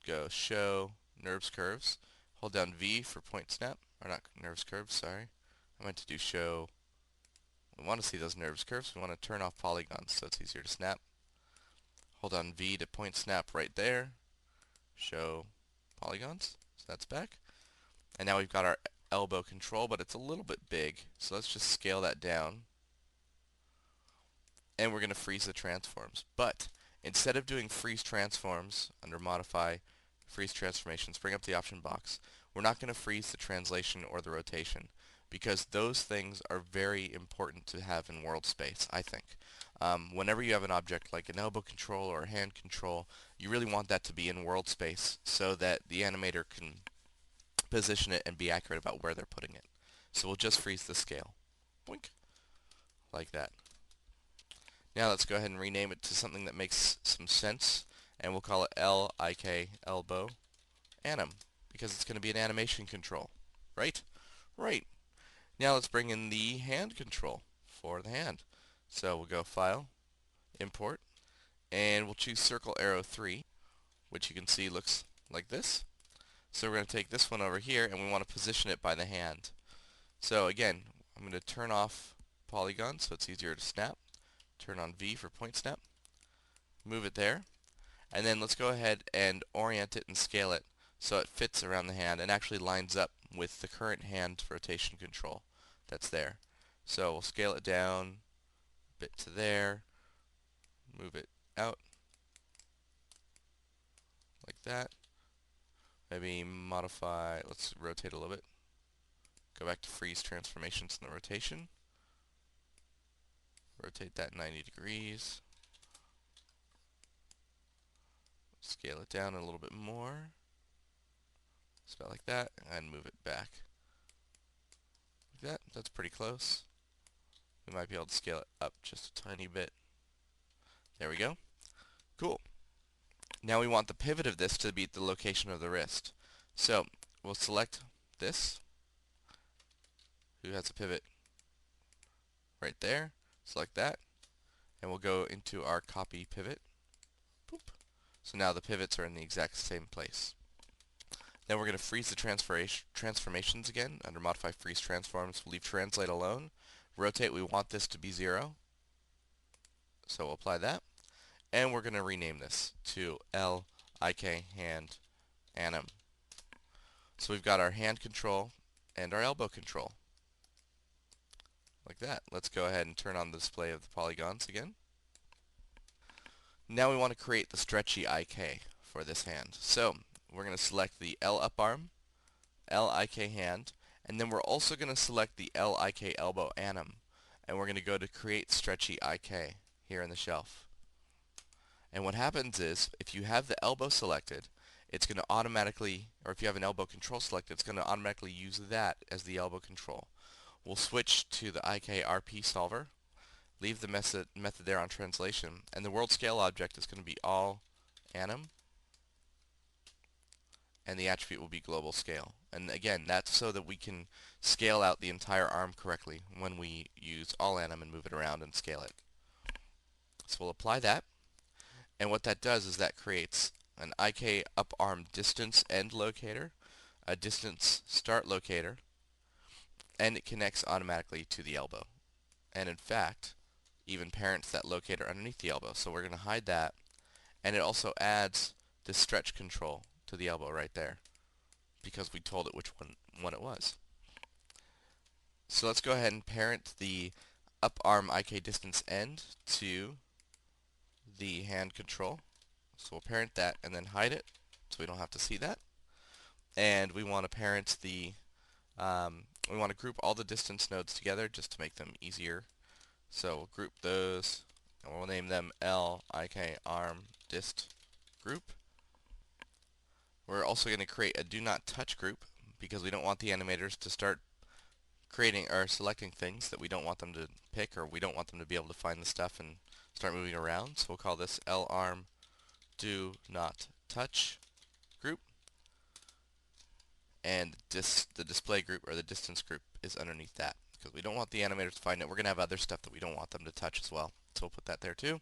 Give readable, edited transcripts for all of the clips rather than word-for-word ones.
go show nerves curves. Hold down V for point snap, or not nerves curves, sorry. I meant to do show. We want to see those nerves curves. We want to turn off polygons so it's easier to snap. Hold down V to point snap right there. Show polygons. So that's back. And now we've got our elbow control, but it's a little bit big. So let's just scale that down. And we're going to freeze the transforms. But instead of doing freeze transforms under modify, freeze transformations, bring up the option box. We're not going to freeze the translation or the rotation because those things are very important to have in world space, I think. Whenever you have an object like an elbow control or a hand control, you really want that to be in world space so that the animator can position it and be accurate about where they're putting it. So we'll just freeze the scale. Boink. Like that. Now let's go ahead and rename it to something that makes some sense, and we'll call it L-I-K, elbow, anim, because it's going to be an animation control, right? Right. Now let's bring in the hand control for the hand. So we'll go File, Import, and we'll choose Circle Arrow 3, which you can see looks like this. So we're going to take this one over here, and we want to position it by the hand. So again, I'm going to turn off polygon so it's easier to snap. Turn on V for point snap. Move it there. And then let's go ahead and orient it and scale it so it fits around the hand and actually lines up with the current hand rotation control that's there. So we'll scale it down a bit to there, move it out like that. Maybe modify, let's rotate a little bit. Go back to freeze transformations in the rotation. Rotate that 90 degrees. Scale it down a little bit more. Just about like that, and move it back. Like that. That's pretty close. We might be able to scale it up just a tiny bit. There we go. Cool. Now we want the pivot of this to be the location of the wrist. So we'll select this, who has a pivot right there. Select that, and we'll go into our copy pivot. Boop. So now the pivots are in the exact same place. Then we're going to freeze the transformations again. Under Modify Freeze Transforms, we'll leave Translate alone. Rotate, we want this to be 0. So we'll apply that. And we're going to rename this to L-I-K hand anim. So we've got our hand control and our elbow control. Like that. Let's go ahead and turn on the display of the polygons again. Now we want to create the stretchy IK for this hand. So we're going to select the L up arm, L-I-K hand, and then we're also going to select the L-I-K elbow anim. And we're going to go to create stretchy IK here in the shelf. And what happens is, if you have the elbow selected, it's going to automatically, or if you have an elbow control selected, it's going to automatically use that as the elbow control. We'll switch to the IKRP solver, leave the method there on translation, and the world scale object is going to be all anim, and the attribute will be global scale. And again, that's so that we can scale out the entire arm correctly when we use all anim and move it around and scale it. So we'll apply that, and what that does is that creates an IK up arm distance end locator, a distance start locator, and it connects automatically to the elbow. And in fact, even parents that locator underneath the elbow. So we're going to hide that, and it also adds the stretch control to the elbow right there because we told it which one it was. So let's go ahead and parent the up arm IK distance end to the hand control. So we'll parent that and then hide it so we don't have to see that. And we want to parent the, we want to group all the distance nodes together just to make them easier. So we'll group those, and we'll name them L-I-K arm dist group. We're also going to create a do not touch group because we don't want the animators to start creating or selecting things that we don't want them to pick, or we don't want them to be able to find the stuff and start moving around. So we'll call this L-arm do not touch group, and the display group or the distance group is underneath that because we don't want the animators to find it. We're going to have other stuff that we don't want them to touch as well. So we'll put that there too.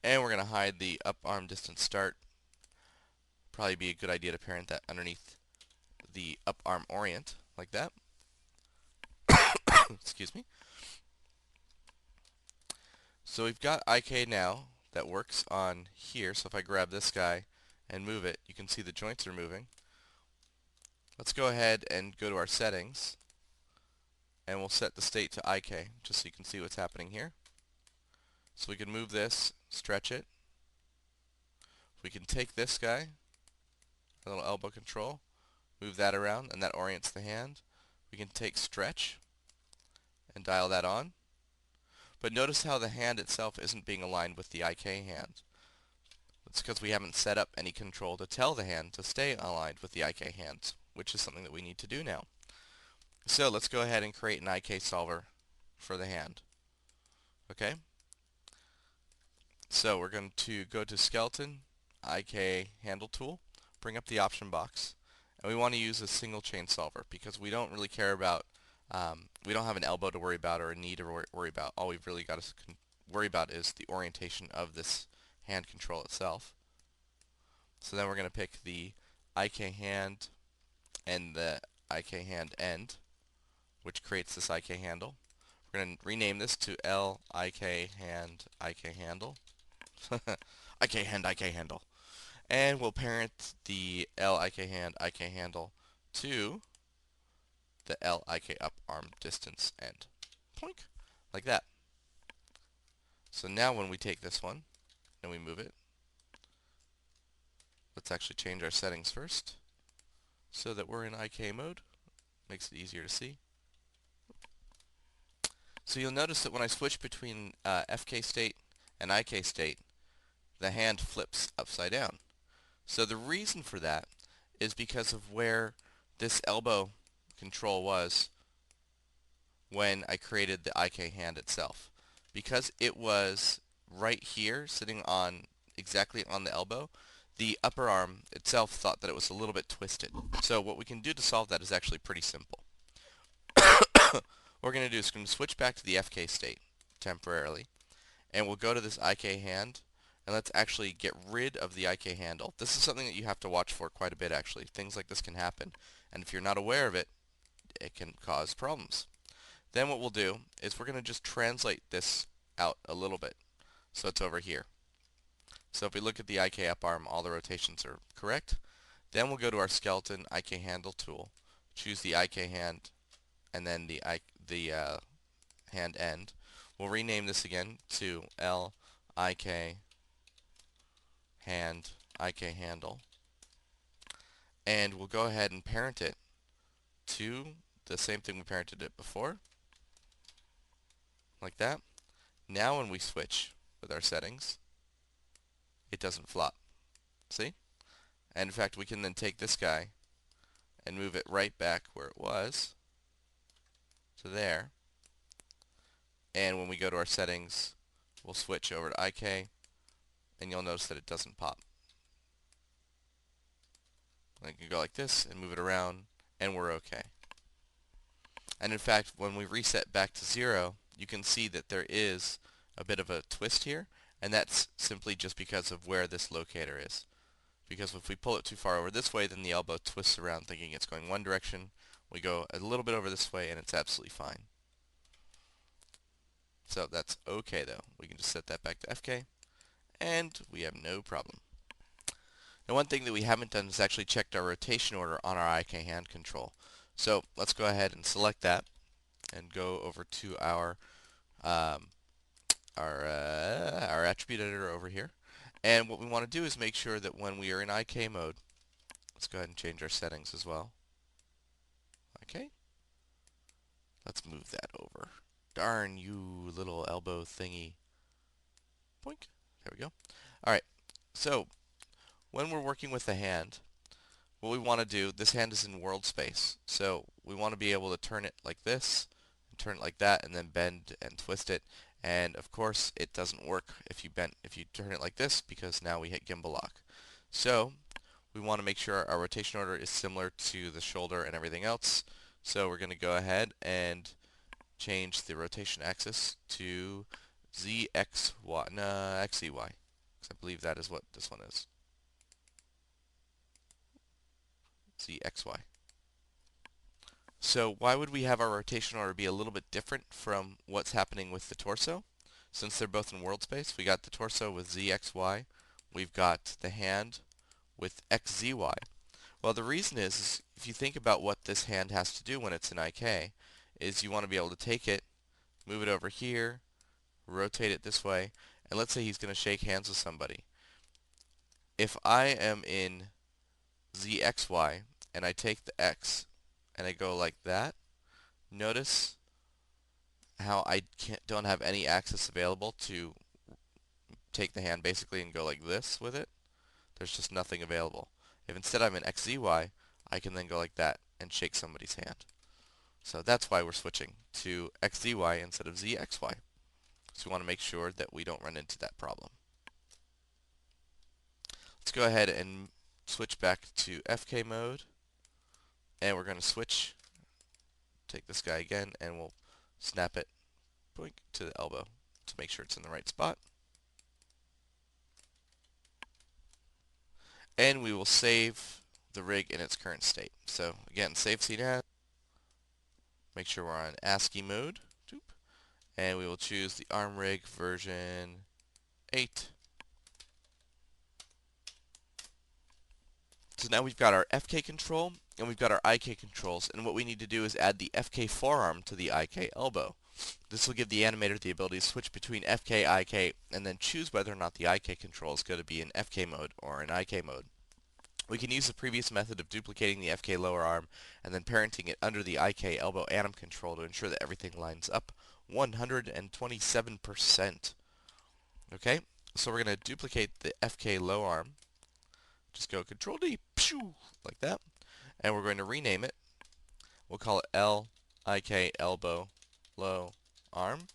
And we're going to hide the up arm distance start probably be a good idea to parent that underneath the up arm orient, like that. Excuse me. So we've got IK now that works on here. So if I grab this guy and move it, you can see the joints are moving. Let's go ahead and go to our settings, and we'll set the state to IK, just so you can see what's happening here. So we can move this, stretch it. We can take this guy, a little elbow control, move that around, and that orients the hand. We can take stretch and dial that on. But notice how the hand itself isn't being aligned with the IK hand. It's because we haven't set up any control to tell the hand to stay aligned with the IK hands, which is something that we need to do now. So let's go ahead and create an IK solver for the hand. Okay? So we're going to go to Skeleton, IK Handle Tool, bring up the option box, and we want to use a single chain solver because we don't really care about, we don't have an elbow to worry about or a knee to worry about. All we've really got to worry about is the orientation of this hand control itself. So then we're going to pick the IK hand and the IK hand end, which creates this IK handle. We're going to rename this to LIK hand IK handle. IK hand IK handle. And we'll parent the LIK hand IK handle to the LIK up arm distance end. Poink. Like that. So now when we take this one and we move it, let's actually change our settings first so that we're in IK mode. Makes it easier to see. So you'll notice that when I switch between FK state and IK state, the hand flips upside down. So the reason for that is because of where this elbow control was when I created the IK hand itself. Because it was right here, sitting on exactly on the elbow, the upper arm itself thought that it was a little bit twisted. So what we can do to solve that is actually pretty simple. What we're going to do is we're going to switch back to the FK state temporarily, and we'll go to this IK hand, and let's actually get rid of the IK handle. This is something that you have to watch for quite a bit actually. Things like this can happen, and if you're not aware of it, it can cause problems. Then what we'll do is we're going to just translate this out a little bit so it's over here. So if we look at the IK up arm, all the rotations are correct. Then we'll go to our skeleton IK handle tool, choose the IK hand, and then the hand end. We'll rename this again to LIK hand IK handle, and we'll go ahead and parent it to the same thing we parented it before, like that. Now when we switch with our settings, it doesn't flop. See? And in fact, we can then take this guy and move it right back where it was to there. And when we go to our settings, we'll switch over to IK, and you'll notice that it doesn't pop. I can go like this and move it around, and we're okay. And in fact, when we reset back to 0, you can see that there is a bit of a twist here, and that's simply just because of where this locator is. Because if we pull it too far over this way, then the elbow twists around thinking it's going one direction. We go a little bit over this way, and it's absolutely fine. So that's okay though. We can just set that back to FK, and we have no problem. Now one thing that we haven't done is actually checked our rotation order on our IK hand control. So let's go ahead and select that and go over to our attribute editor over here. And what we want to do is make sure that when we are in IK mode, let's go ahead and change our settings as well. Okay. Let's move that over. Darn you, little elbow thingy. Boink. There we go. Alright, so when we're working with the hand, what we want to do, this hand is in world space, so we want to be able to turn it like this, and turn it like that, and then bend and twist it. And of course, it doesn't work if you turn it like this, because now we hit gimbal lock. So we want to make sure our rotation order is similar to the shoulder and everything else. So we're going to go ahead and change the rotation axis to XEY, because I believe that is what this one is. ZXY. So why would we have our rotation order be a little bit different from what's happening with the torso? Since they're both in world space, we got the torso with ZXY, we've got the hand with XZY. Well, the reason is if you think about what this hand has to do when it's in IK, is you want to be able to take it, move it over here, rotate it this way, and let's say he's going to shake hands with somebody. If I am in ZXY and I take the X and I go like that, notice how I don't have any access available to take the hand basically and go like this with it. There's just nothing available. If instead I'm in XZY, I can then go like that and shake somebody's hand. So that's why we're switching to XZY instead of ZXY. So we want to make sure that we don't run into that problem. Let's go ahead and switch back to FK mode. And we're going to switch, take this guy again, and we'll snap it boink, to the elbow to make sure it's in the right spot. And we will save the rig in its current state. So again, save scene as, make sure we're on ASCII mode, and we will choose the ARM rig version 8. So now we've got our FK control and we've got our IK controls, and what we need to do is add the FK forearm to the IK elbow. This will give the animator the ability to switch between FK, IK, and then choose whether or not the IK control is going to be in FK mode or in IK mode. We can use the previous method of duplicating the FK lower arm and then parenting it under the IK elbow anim control to ensure that everything lines up 127%. Okay, so we're going to duplicate the FK low arm. Just go Control D, like that, and we're going to rename it. We'll call it LIK elbow low arm,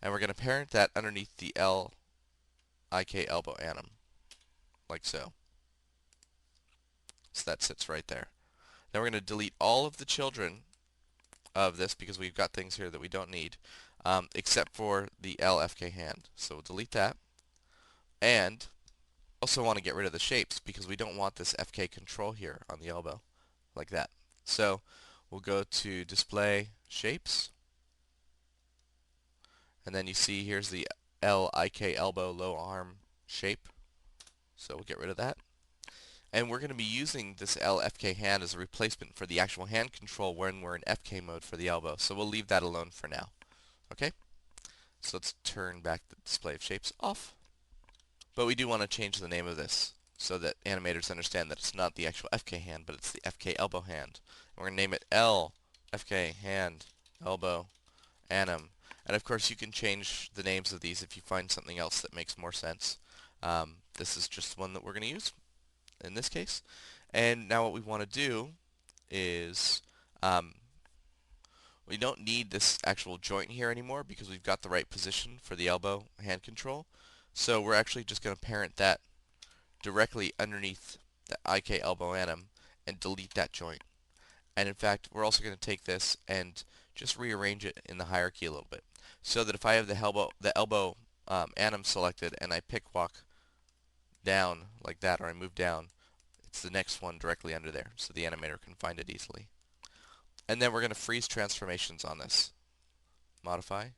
and we're going to parent that underneath the LIK elbow anim, like so. So that sits right there. Then we're going to delete all of the children of this because we've got things here that we don't need, except for the LFK hand. So we'll delete that. And also want to get rid of the shapes because we don't want this FK control here on the elbow, like that. So we'll go to Display Shapes, and then you see here's the LIK elbow low arm shape. So we'll get rid of that. And we're going to be using this LFK hand as a replacement for the actual hand control when we're in FK mode for the elbow. So we'll leave that alone for now. Okay? So let's turn back the display of shapes off. But we do want to change the name of this so that animators understand that it's not the actual FK hand, but it's the FK elbow hand. And we're going to name it LFK hand elbow anim. And of course you can change the names of these if you find something else that makes more sense. This is just one that we're going to use in this case. And now what we want to do is we don't need this actual joint here anymore because we've got the right position for the elbow hand control. So we're actually just going to parent that directly underneath the IK elbow anim and delete that joint. And in fact, we're also going to take this and just rearrange it in the hierarchy a little bit, so that if I have the elbow anim selected and I pick walk down like that, or I move down, it's the next one directly under there, so the animator can find it easily. And then we're going to freeze transformations on this. Modify,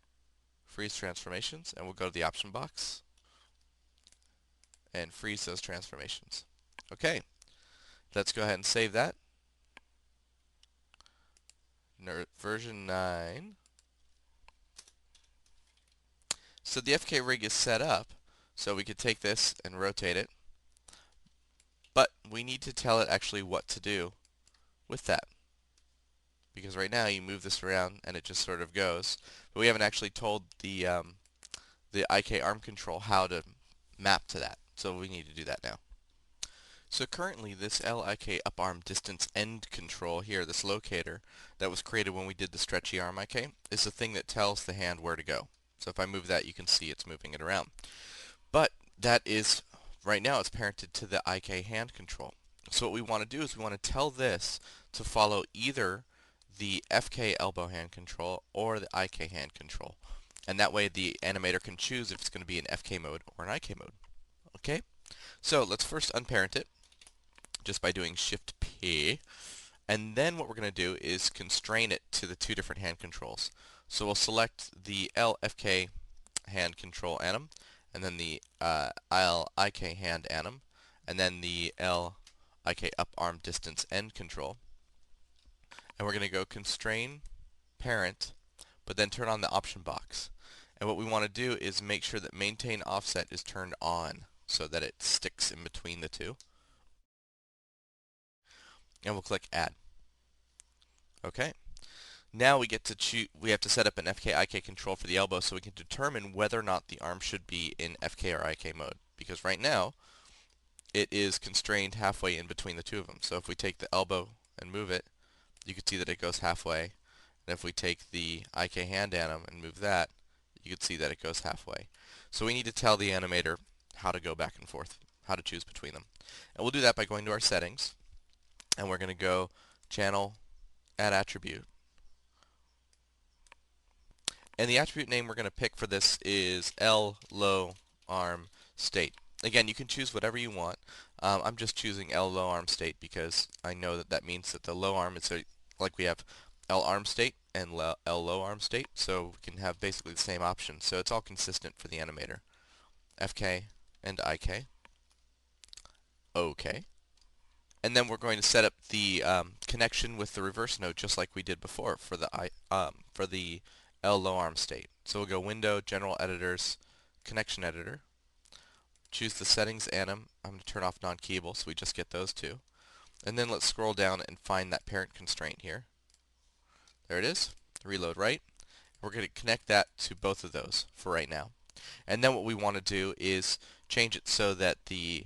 freeze transformations, and we'll go to the option box and freeze those transformations. Okay, let's go ahead and save that. Version 9. So the FK rig is set up, so we could take this and rotate it, but we need to tell it actually what to do with that. Because right now you move this around and it just sort of goes, but we haven't actually told the IK arm control how to map to that, so we need to do that now. So currently this LIK up arm distance end control here, this locator that was created when we did the stretchy arm IK, is the thing that tells the hand where to go. So if I move that, you can see it's moving it around. But that is, right now it's parented to the IK hand control. So what we want to do is we want to tell this to follow either the FK elbow hand control or the IK hand control. And that way the animator can choose if it's going to be in FK mode or in IK mode. Okay? So let's first unparent it. just by doing Shift P. And then what we're going to do is constrain it to the two different hand controls. So we'll select the LFK hand control anim, and then the LIK hand anim, and then the LIK up arm distance end control. And we're going to go constrain parent, but then turn on the option box. And what we want to do is make sure that maintain offset is turned on so that it sticks in between the two. And we'll click add. Okay. Now we get to choose. We have to set up an FK/IK control for the elbow so we can determine whether or not the arm should be in FK or IK mode. Because right now it is constrained halfway in between the two of them. So if we take the elbow and move it, you can see that it goes halfway. And if we take the IK hand anim and move that, you can see that it goes halfway. So we need to tell the animator how to go back and forth, how to choose between them. And we'll do that by going to our settings, and we're going to go channel, add attribute. And the attribute name we're going to pick for this is L low arm state. Again, you can choose whatever you want. I'm just choosing L low arm state because I know that that means that the low arm is like we have L arm state and L low arm state, so we can have basically the same option. So it's all consistent for the animator. FK and IK. OK. And then we're going to set up the connection with the reverse node just like we did before for the L low arm state. So we'll go Window, General Editors, Connection Editor. Choose the settings anim. I'm going to turn off non-keyable so we just get those two. And then let's scroll down and find that parent constraint here. There it is. Reload right. We're going to connect that to both of those for right now. And then what we want to do is change it so that the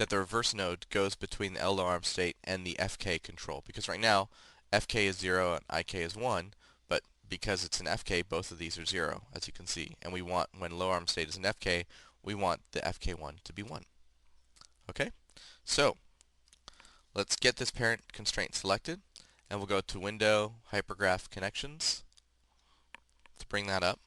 reverse node goes between the L low arm state and the FK control. Because right now FK is 0 and IK is 1, but because it's an FK, both of these are 0, as you can see. And we want, when low arm state is an FK, we want the FK1 to be 1. Okay? So let's get this parent constraint selected, and we'll go to Window, Hypergraph Connections to bring that up.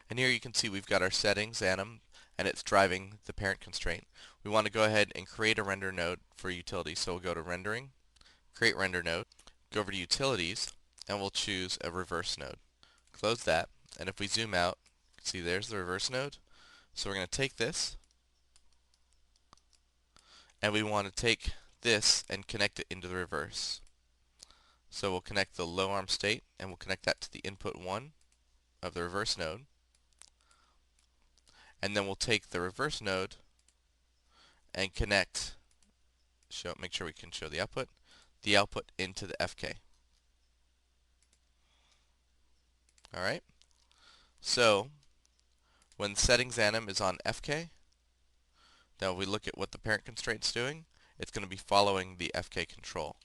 And here you can see we've got our settings anim, and it's driving the parent constraint. We want to go ahead and create a render node for utility. So we'll go to Rendering, Create Render Node, go over to Utilities, and we'll choose a reverse node. Close that, and if we zoom out, you can see there's the reverse node. So we're going to take this, and we want to take this and connect it into the reverse. So we'll connect the low arm state, and we'll connect that to the input 1 of the reverse node. And then we'll take the reverse node and connect, make sure we can show the output into the FK. Alright, so when settings anim is on FK, then we look at what the parent constraint's doing, it's going to be following the FK control.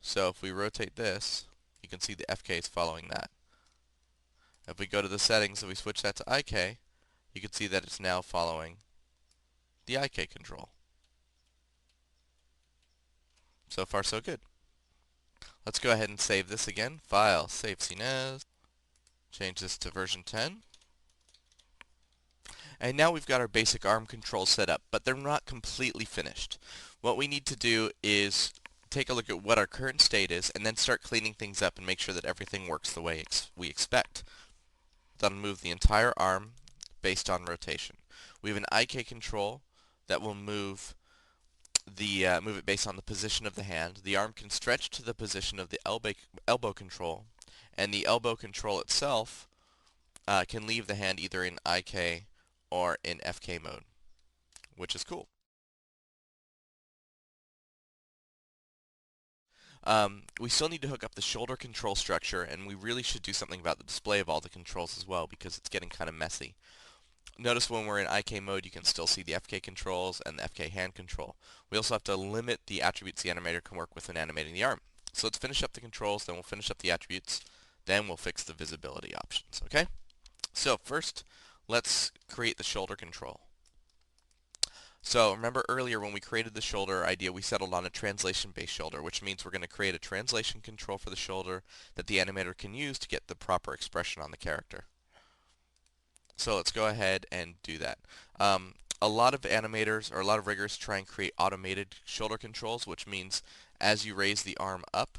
So if we rotate this, you can see the FK is following that. If we go to the settings and we switch that to IK, you can see that it's now following the IK control. So far so good. Let's go ahead and save this again. File, save scene as. Change this to version 10. And now we've got our basic ARM controls set up, but they're not completely finished. What we need to do is take a look at what our current state is and then start cleaning things up and make sure that everything works the way we expect. Then move the entire ARM based on rotation. We have an IK control that will move it based on the position of the hand. The arm can stretch to the position of the elbow control, and the elbow control itself can leave the hand either in IK or in FK mode, which is cool. We still need to hook up the shoulder control structure, and we really should do something about the display of all the controls as well because it's getting kind of messy. Notice when we're in IK mode, you can still see the FK controls and the FK hand control. We also have to limit the attributes the animator can work with when animating the arm. So let's finish up the controls, then we'll finish up the attributes, then we'll fix the visibility options, okay? So first, let's create the shoulder control. So remember earlier when we created the shoulder idea, we settled on a translation-based shoulder, which means we're going to create a translation control for the shoulder that the animator can use to get the proper expression on the character. So let's go ahead and do that. a lot of animators or a lot of riggers try and create automated shoulder controls, which means as you raise the arm up,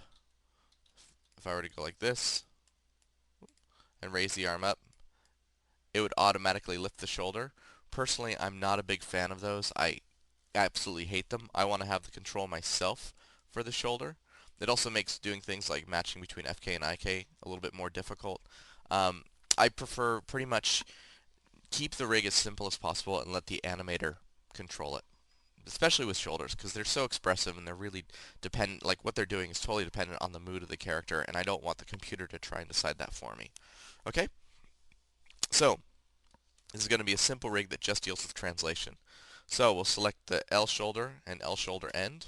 if I were to go like this and raise the arm up, it would automatically lift the shoulder. Personally, I'm not a big fan of those. I absolutely hate them. I want to have the control myself for the shoulder. It also makes doing things like matching between FK and IK a little bit more difficult. I prefer pretty much keep the rig as simple as possible and let the animator control it, especially with shoulders, because they're so expressive and they're really dependent, like what they're doing is totally dependent on the mood of the character, and I don't want the computer to try and decide that for me. Okay? So, this is going to be a simple rig that just deals with translation. So we'll select the L shoulder and L shoulder end.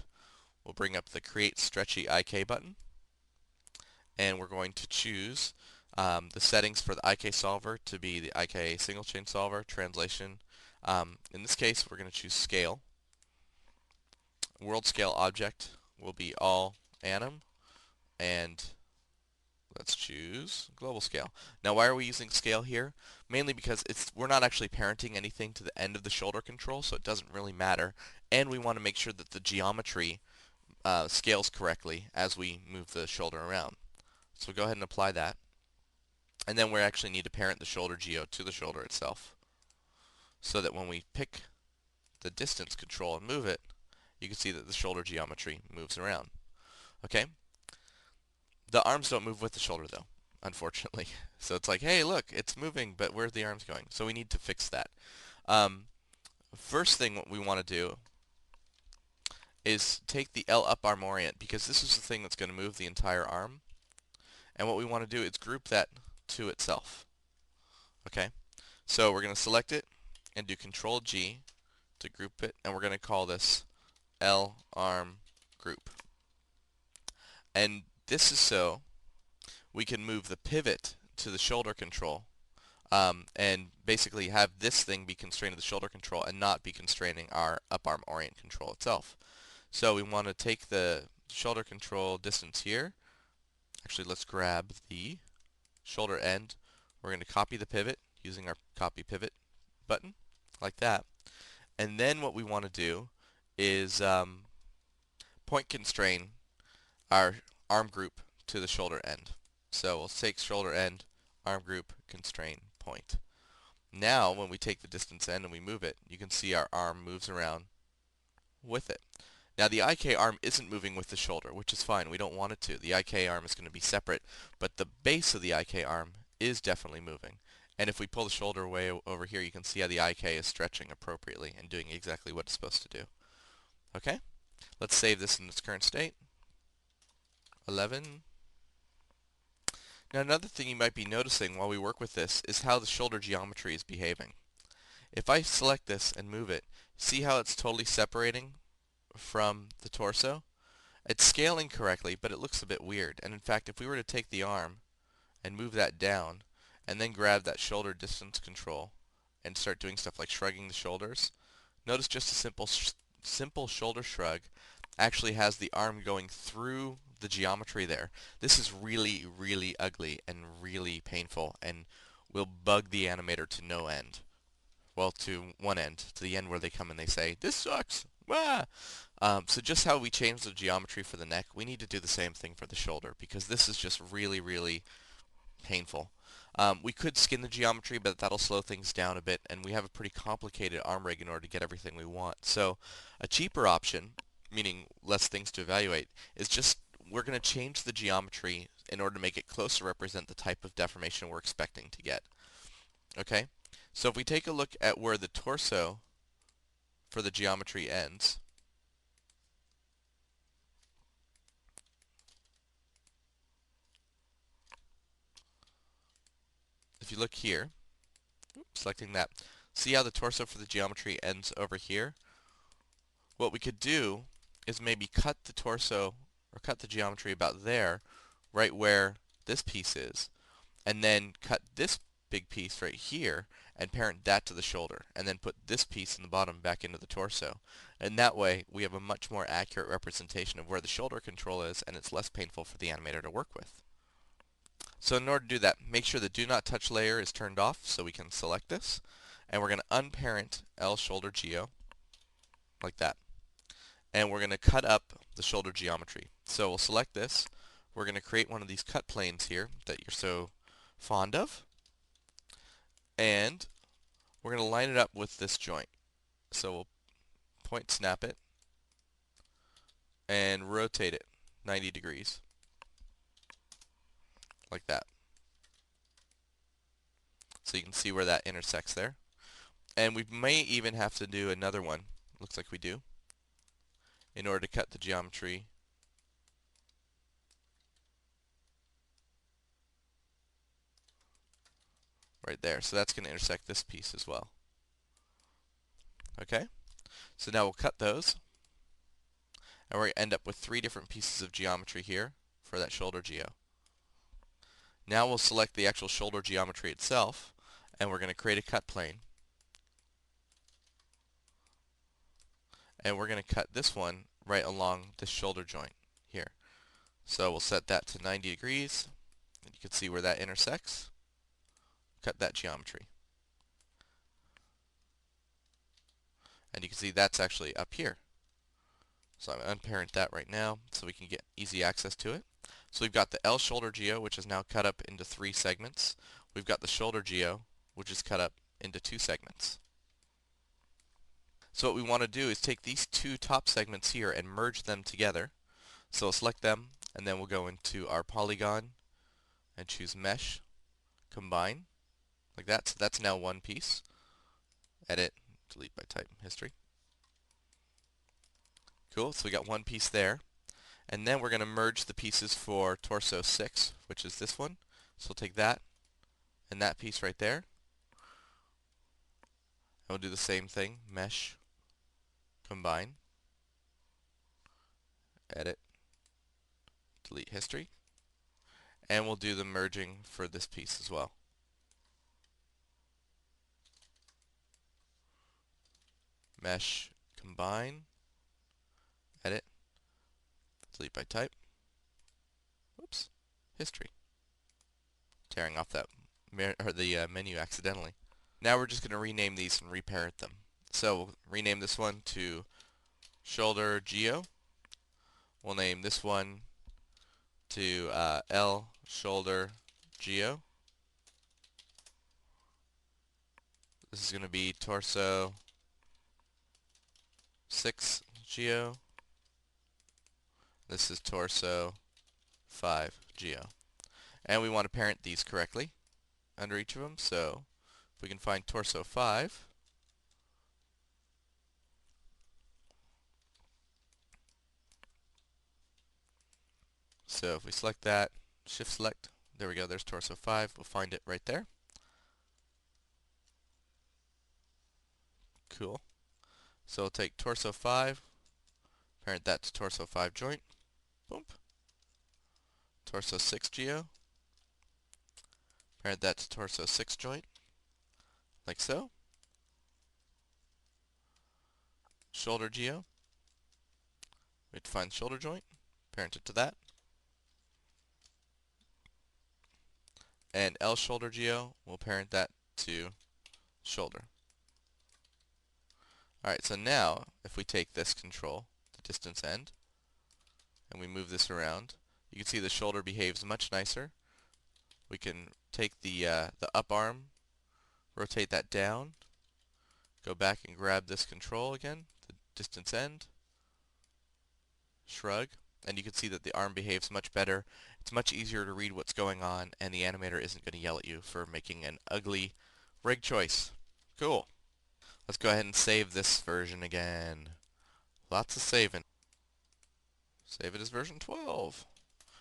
We'll bring up the Create Stretchy IK button, and we're going to choose the settings for the IK solver to be the IK single chain solver, translation. In this case, we're going to choose scale. World scale object will be all anim, and let's choose global scale. Now, why are we using scale here? Mainly because we're not actually parenting anything to the end of the shoulder control, so it doesn't really matter. And we want to make sure that the geometry scales correctly as we move the shoulder around. So we'll go ahead and apply that. And then we actually need to parent the shoulder geo to the shoulder itself, so that when we pick the distance control and move it, you can see that the shoulder geometry moves around. Okay? The arms don't move with the shoulder though, unfortunately. So it's like, hey, look, it's moving, but where's the arms going? So we need to fix that. First thing what we want to do is take the L up arm orient, because this is the thing that's going to move the entire arm. And what we want to do is group that to itself. Okay? So we're going to select it and do Control G to group it, and we're going to call this L arm group. And this is so we can move the pivot to the shoulder control, and basically have this thing be constrained to the shoulder control and not be constraining our up arm orient control itself. So we want to take the shoulder control distance here. Actually, let's grab the shoulder end. We're going to copy the pivot using our copy pivot button, like that. And then what we want to do is point constrain our arm group to the shoulder end. So we'll take shoulder end, arm group, constrain, point. Now when we take the distance end and we move it, you can see our arm moves around with it. Now the IK arm isn't moving with the shoulder, which is fine. We don't want it to. The IK arm is going to be separate, but the base of the IK arm is definitely moving. And if we pull the shoulder away over here, you can see how the IK is stretching appropriately and doing exactly what it's supposed to do. Okay? Let's save this in its current state. 11. Now another thing you might be noticing while we work with this is how the shoulder geometry is behaving. If I select this and move it, see how it's totally separating from the torso? It's scaling correctly, but it looks a bit weird. And in fact, if we were to take the arm and move that down, and then grab that shoulder distance control and start doing stuff like shrugging the shoulders, notice just a simple shoulder shrug actually has the arm going through the geometry there. This is really, really ugly and really painful and will bug the animator to no end. Well, to one end, to the end where they come and they say, "This sucks!" Ah! So just how we change the geometry for the neck, we need to do the same thing for the shoulder, because this is just really, really painful. We could skin the geometry, but that'll slow things down a bit, and we have a pretty complicated arm rig in order to get everything we want. So a cheaper option, meaning less things to evaluate, is just we're going to change the geometry in order to make it closer to represent the type of deformation we're expecting to get. Okay? So if we take a look at where the torso for the geometry ends, if you look here, selecting that, see how the torso for the geometry ends over here? What we could do is maybe cut the torso or cut the geometry about there, right where this piece is, and then cut this big piece right here and parent that to the shoulder, and then put this piece in the bottom back into the torso. And that way we have a much more accurate representation of where the shoulder control is, and it's less painful for the animator to work with. So in order to do that, make sure the Do Not Touch layer is turned off so we can select this. and we're going to unparent L shoulder geo, like that. And we're going to cut up the shoulder geometry. So we'll select this. We're going to create one of these cut planes here that you're so fond of. And we're going to line it up with this joint. So we'll point snap it and rotate it 90 degrees, like that. So you can see where that intersects there. And we may even have to do another one, looks like we do, in order to cut the geometry right there. So that's going to intersect this piece as well. Okay? So now we'll cut those, and we're going to end up with 3 different pieces of geometry here for that shoulder geo. Now we'll select the actual shoulder geometry itself, and we're going to create a cut plane. And we're going to cut this one right along this shoulder joint here. So we'll set that to 90 degrees, and you can see where that intersects. Cut that geometry. And you can see that's actually up here. So I'm going to unparent that right now so we can get easy access to it. So we've got the L shoulder geo, which is now cut up into 3 segments. We've got the shoulder geo, which is cut up into 2 segments. So what we want to do is take these 2 top segments here and merge them together. So we'll select them, and then we'll go into our polygon and choose Mesh, Combine, like that. So that's now one piece. Edit, delete by type, history. Cool, so we got one piece there. And then we're going to merge the pieces for torso 6, which is this one. So we'll take that and that piece right there. And we'll do the same thing, Mesh, Combine, Edit, delete history. And we'll do the merging for this piece as well. Mesh, Combine, Edit, delete by type. Whoops, history. Tearing off that menu accidentally. Now we're just going to rename these and reparent them. So we'll rename this one to shoulder geo. We'll name this one to L shoulder geo. This is going to be torso 6 geo. This is torso 5 geo. And we want to parent these correctly under each of them. So if we can find torso 5, so if we select that, shift select, there we go, there's torso 5. We'll find it right there. Cool. So we'll take torso 5, parent that to torso 5 joint. Boom. Torso 6 geo. Parent that to torso 6 joint, like so. Shoulder geo. We have to find the shoulder joint, parent it to that. And L shoulder geo, we'll parent that to shoulder. Alright, so now if we take this control, the distance end, and we move this around, you can see the shoulder behaves much nicer. We can take the up arm, rotate that down, go back and grab this control again, the distance end, shrug, and you can see that the arm behaves much better. It's much easier to read what's going on, and the animator isn't going to yell at you for making an ugly rig choice. Cool. Let's go ahead and save this version again. Lots of saving. Save it as version 12.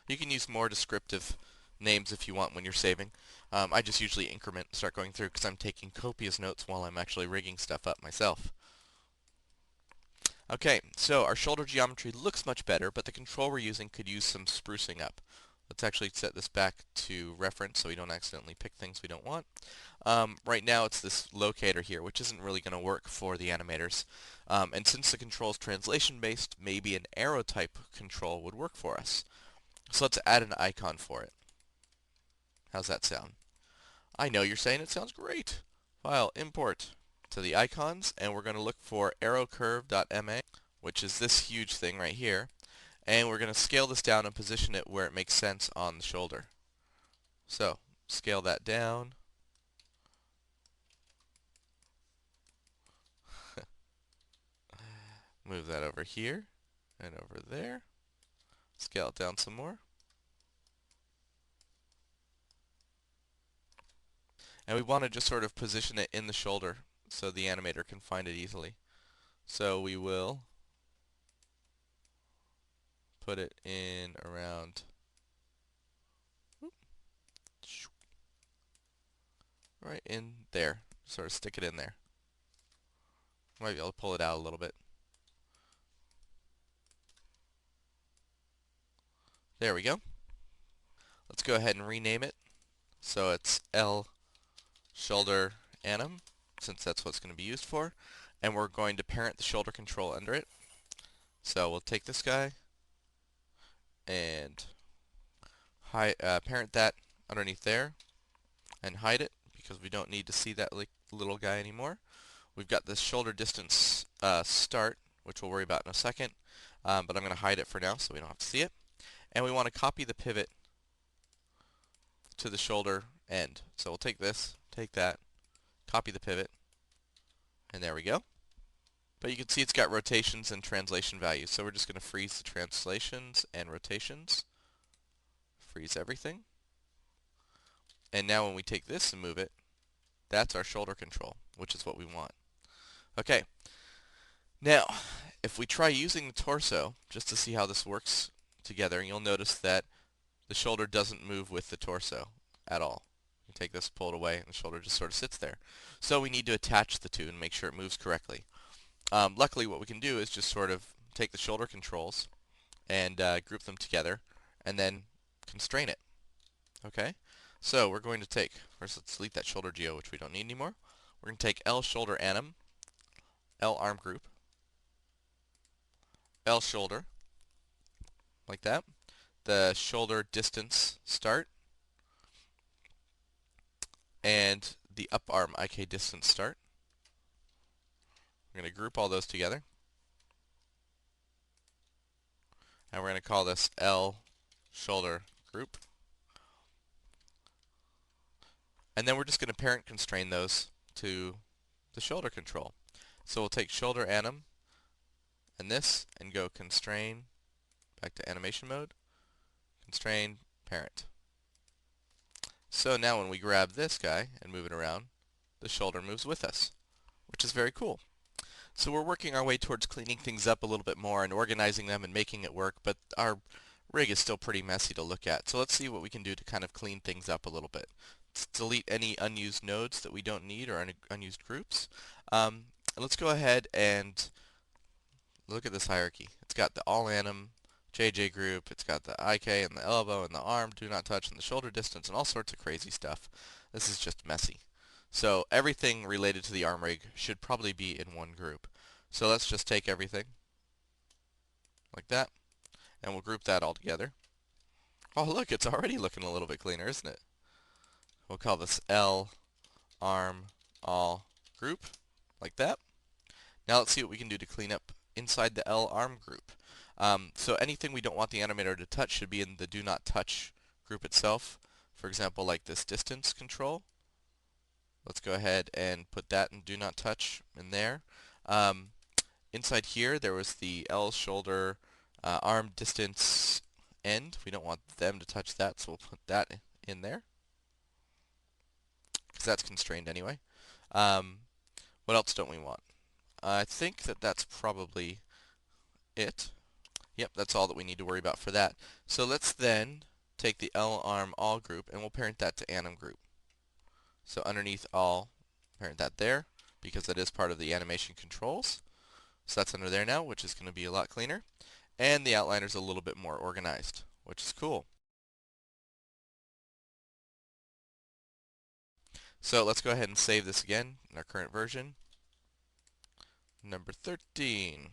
You can use more descriptive names if you want when you're saving. I just usually increment and start going through because I'm taking copious notes while I'm actually rigging stuff up myself. Okay, so our shoulder geometry looks much better, but the control we're using could use some sprucing up. Let's actually set this back to reference so we don't accidentally pick things we don't want. Right now it's this locator here, which isn't really going to work for the animators. And since the control is translation based, maybe an arrow type control would work for us. So let's add an icon for it. How's that sound? I know you're saying it sounds great. File, import. to the icons, and we're going to look for arrowcurve.ma, which is this huge thing right here, and we're going to scale this down and position it where it makes sense on the shoulder. So, scale that down. Move that over here and over there. Scale it down some more. And we want to just sort of position it in the shoulder so the animator can find it easily. So we will put it in around right in there. Sort of stick it in there. Might be able to pull it out a little bit. There we go. Let's go ahead and rename it. So it's L shoulder anim, since that's what it's going to be used for. And we're going to parent the shoulder control under it. So we'll take this guy and parent that underneath there and hide it because we don't need to see that little guy anymore. We've got this shoulder distance start, which we'll worry about in a second, but I'm going to hide it for now so we don't have to see it. And we want to copy the pivot to the shoulder end. So we'll take this, take that, copy the pivot, and there we go. But you can see it's got rotations and translation values, so we're just going to freeze the translations and rotations. Freeze everything. And now when we take this and move it, that's our shoulder control, which is what we want. Okay. Now, if we try using the torso, just to see how this works together, you'll notice that the shoulder doesn't move with the torso at all. You take this, pull it away, and the shoulder just sort of sits there. So we need to attach the two and make sure it moves correctly. Luckily, what we can do is just sort of take the shoulder controls and group them together, and then constrain it. Okay? So we're going to take, first let's delete that shoulder geo, which we don't need anymore. We're going to take L shoulder anim, L arm group, L shoulder, like that. The shoulder distance start, and the up arm IK distance start. We're going to group all those together. And we're going to call this L shoulder group. And then we're just going to parent constrain those to the shoulder control. So we'll take shoulder anim and this and go constrain back to animation mode, constrain, parent. So now when we grab this guy and move it around, the shoulder moves with us, which is very cool. So we're working our way towards cleaning things up a little bit more and organizing them and making it work, but our rig is still pretty messy to look at. So let's see what we can do to kind of clean things up a little bit. Let's delete any unused nodes that we don't need or unused groups. Let's go ahead and look at this hierarchy. It's got the all anim, JJ group, it's got the IK and the elbow and the arm, do not touch, and the shoulder distance, and all sorts of crazy stuff. This is just messy. So everything related to the arm rig should probably be in one group. So let's just take everything like that, and we'll group that all together. Oh look, it's already looking a little bit cleaner, isn't it? We'll call this L arm all group, like that. Now let's see what we can do to clean up inside the L arm group. So anything we don't want the animator to touch should be in the do not touch group itself. For example, like this distance control. Let's go ahead and put that in do not touch in there. Inside here, there was the L shoulder arm distance end. We don't want them to touch that, so we'll put that in there, because that's constrained anyway. What else don't we want? I think that that's probably it. Yep, that's all that we need to worry about for that. So let's then take the L arm all group and we'll parent that to anim group. So underneath all, parent that there, because that is part of the animation controls. So that's under there now, which is going to be a lot cleaner. And the outliner's a little bit more organized, which is cool. So let's go ahead and save this again in our current version. Number 13.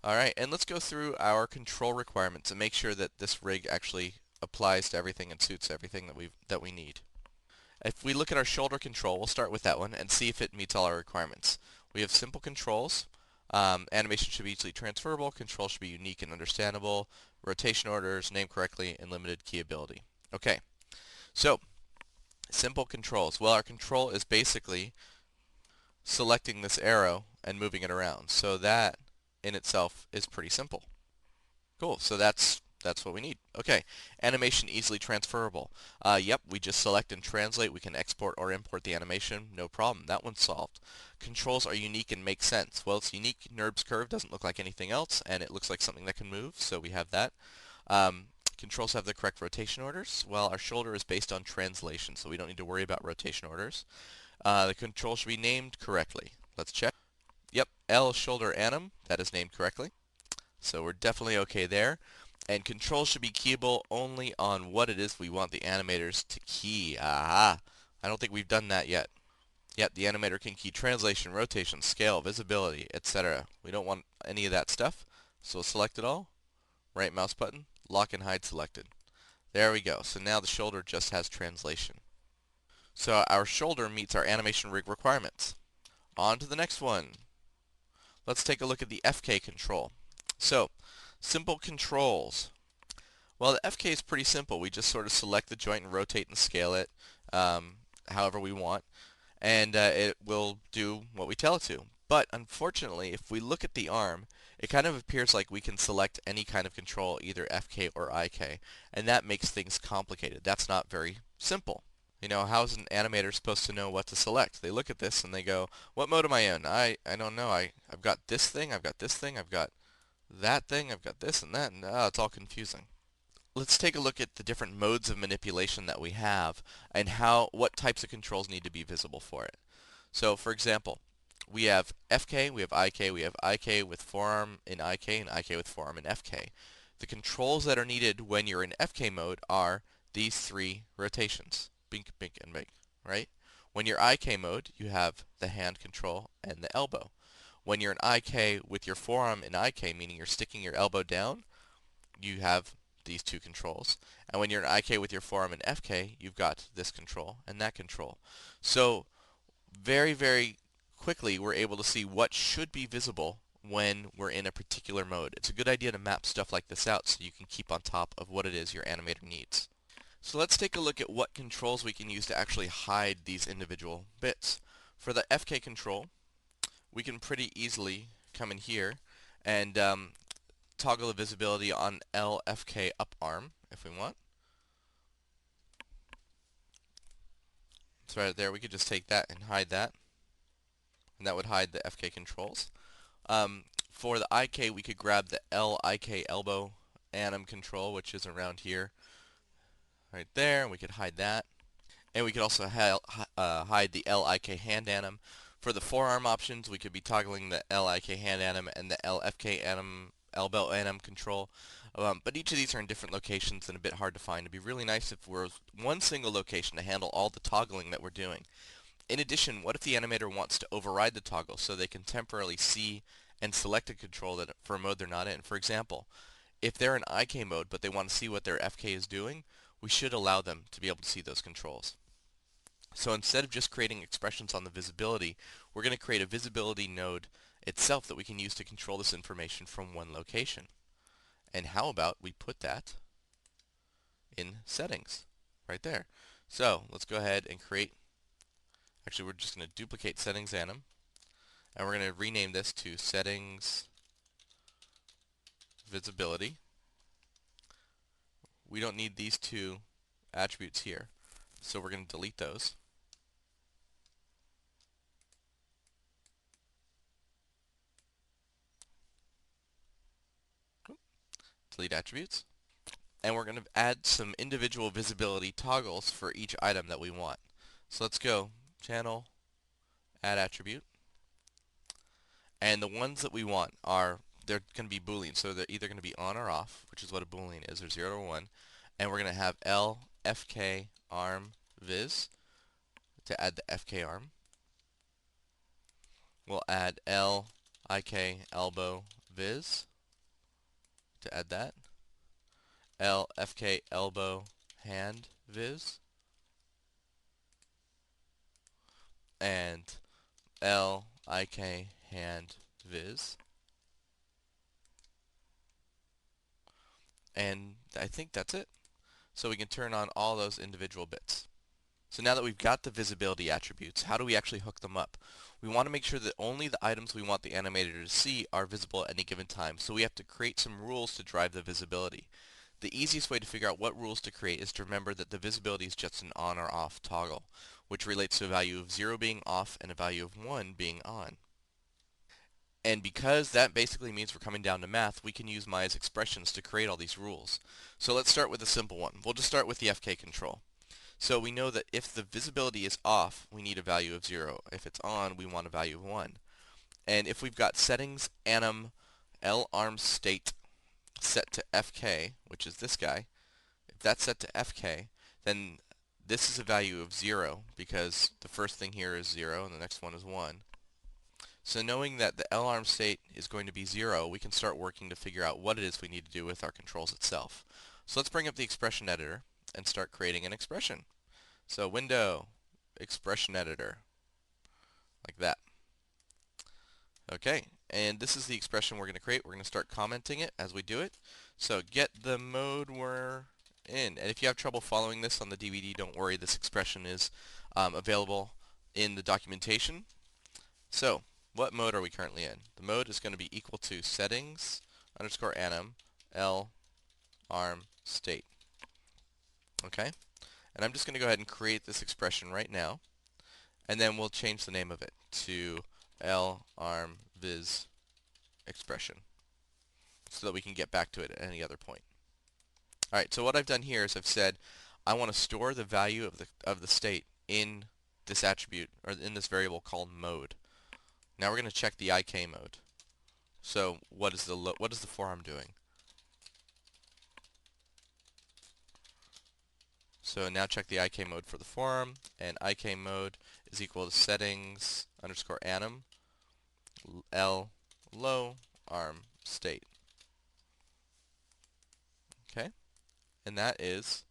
Alright, and let's go through our control requirements and make sure that this rig actually applies to everything and suits everything that we need. If we look at our shoulder control, we'll start with that one and see if it meets all our requirements. We have simple controls. Animation should be easily transferable. Control should be unique and understandable. Rotation orders, named correctly, and limited key ability. Okay, so simple controls. Well, our control is basically selecting this arrow and moving it around. So that in itself is pretty simple. Cool, so that's what we need. Okay, animation easily transferable. Yep, we just select and translate. We can export or import the animation. No problem, that one's solved. Controls are unique and make sense. Well, it's unique. NURBS curve doesn't look like anything else, and it looks like something that can move, so we have that. Controls have the correct rotation orders. Well, our shoulder is based on translation, so we don't need to worry about rotation orders. The control should be named correctly. Let's check. Yep, L shoulder anim, that is named correctly. So we're definitely okay there. And controls should be keyable only on what it is we want the animators to key. Aha! I don't think we've done that yet. Yet the animator can key translation, rotation, scale, visibility, etc. We don't want any of that stuff. So we'll select it all. Right mouse button, lock and hide selected. There we go. So now the shoulder just has translation. So our shoulder meets our animation rig requirements. On to the next one. Let's take a look at the FK control. So, simple controls. Well, the FK is pretty simple. We just sort of select the joint and rotate and scale it however we want, and it will do what we tell it to. But unfortunately, if we look at the arm, it kind of appears like we can select any kind of control, either FK or IK, and that makes things complicated. That's not very simple. You know, how's an animator supposed to know what to select? They look at this and they go, what mode am I in? I don't know. I've got this thing, I've got this thing, I've got that thing, I've got this and that, and it's all confusing. Let's take a look at the different modes of manipulation that we have and what types of controls need to be visible for it. So, for example, we have FK, we have IK, we have IK with forearm in IK and IK with forearm in FK. The controls that are needed when you're in FK mode are these three rotations, bink, bink, and bink, right? When you're IK mode, you have the hand control and the elbow. When you're in IK with your forearm in IK, meaning you're sticking your elbow down, you have these two controls. And when you're in IK with your forearm in FK, you've got this control and that control. So very, very quickly, we're able to see what should be visible when we're in a particular mode. It's a good idea to map stuff like this out so you can keep on top of what it is your animator needs. So let's take a look at what controls we can use to actually hide these individual bits. For the FK control, we can pretty easily come in here and toggle the visibility on LFK up arm if we want. So right there, we could just take that and hide that, and that would hide the FK controls. For the IK, we could grab the LIK elbow anim control, which is around here, right there, and we could hide that. And we could also hide the LIK hand anim. For the forearm options, we could be toggling the LIK hand anim and the LFK anim elbow anim control. But each of these are in different locations and a bit hard to find. It'd be really nice if we're one single location to handle all the toggling that we're doing. In addition, what if the animator wants to override the toggle so they can temporarily see and select a control for a mode they're not in? For example, if they're in IK mode but they want to see what their FK is doing, we should allow them to be able to see those controls. So instead of just creating expressions on the visibility, we're going to create a visibility node itself that we can use to control this information from one location. And how about we put that in settings right there. So let's go ahead and actually we're just going to duplicate settings anim, and we're going to rename this to settings visibility. We don't need these two attributes here, so we're going to delete those. Delete attributes. And we're going to add some individual visibility toggles for each item that we want. So let's go channel, add attribute. And the ones that we want they're going to be Boolean. So they're either going to be on or off, which is what a Boolean is, or 0 or 1. And we're going to have LFK arm vis to add the FK arm. We'll add LIK elbow vis to add that. LFK elbow hand vis. and lik hand viz. And I think that's it. So we can turn on all those individual bits. So now that we've got the visibility attributes, how do we actually hook them up? We want to make sure that only the items we want the animator to see are visible at any given time. So we have to create some rules to drive the visibility. The easiest way to figure out what rules to create is to remember that the visibility is just an on or off toggle, which relates to a value of 0 being off and a value of 1 being on. And because that basically means we're coming down to math, we can use Maya's expressions to create all these rules. So let's start with a simple one. We'll just start with the FK control. So we know that if the visibility is off, we need a value of 0. If it's on, we want a value of 1. And if we've got settings anim larm state set to FK, which is this guy, if that's set to FK, then this is a value of 0 because the first thing here is 0 and the next one is 1. So knowing that the larm state is going to be 0, we can start working to figure out what it is we need to do with our controls itself. So let's bring up the expression editor and start creating an expression. So window, expression editor, like that. Okay, and this is the expression we're going to create. We're going to start commenting it as we do it. So get the mode we're in. And if you have trouble following this on the DVD, don't worry. This expression is available in the documentation. So what mode are we currently in? The mode is going to be equal to settings underscore anim larm state. Okay? And I'm just going to go ahead and create this expression right now. And then we'll change the name of it to larm viz expression so that we can get back to it at any other point. Alright, so what I've done here is I've said I want to store the value of the state in this attribute, or in this variable called mode. Now we're going to check the IK mode. So what is the forearm doing? So now check the IK mode for the forearm, and IK mode is equal to settings underscore anim low arm state. Okay, and that is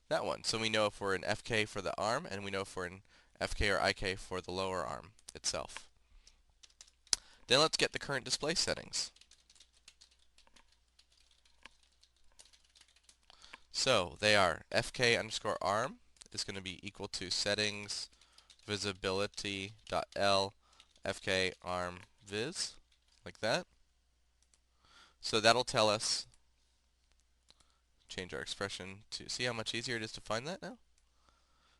that one. So we know if we're in FK for the arm, and we know if we're in FK or IK for the lower arm itself. Then let's get the current display settings. So they are FK underscore arm is going to be equal to settings visibility.l FK arm viz, like that. So that'll tell us, change our expression to see how much easier it is to find that now.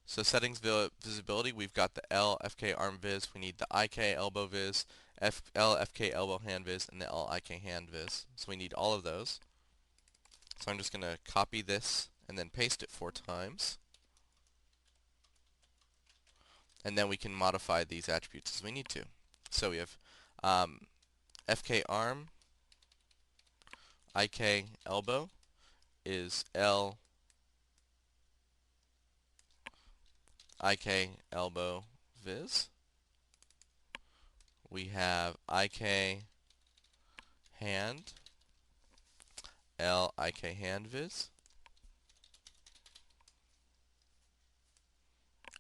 So settings visibility, we've got the L FK arm viz, we need the IK elbow viz, L FK elbow hand viz, and the L IK hand viz. So we need all of those. So I'm just going to copy this and then paste it 4 times. And then we can modify these attributes as we need to. So we have FK arm, IK elbow is L IK elbow viz. We have IK hand, L IK hand viz.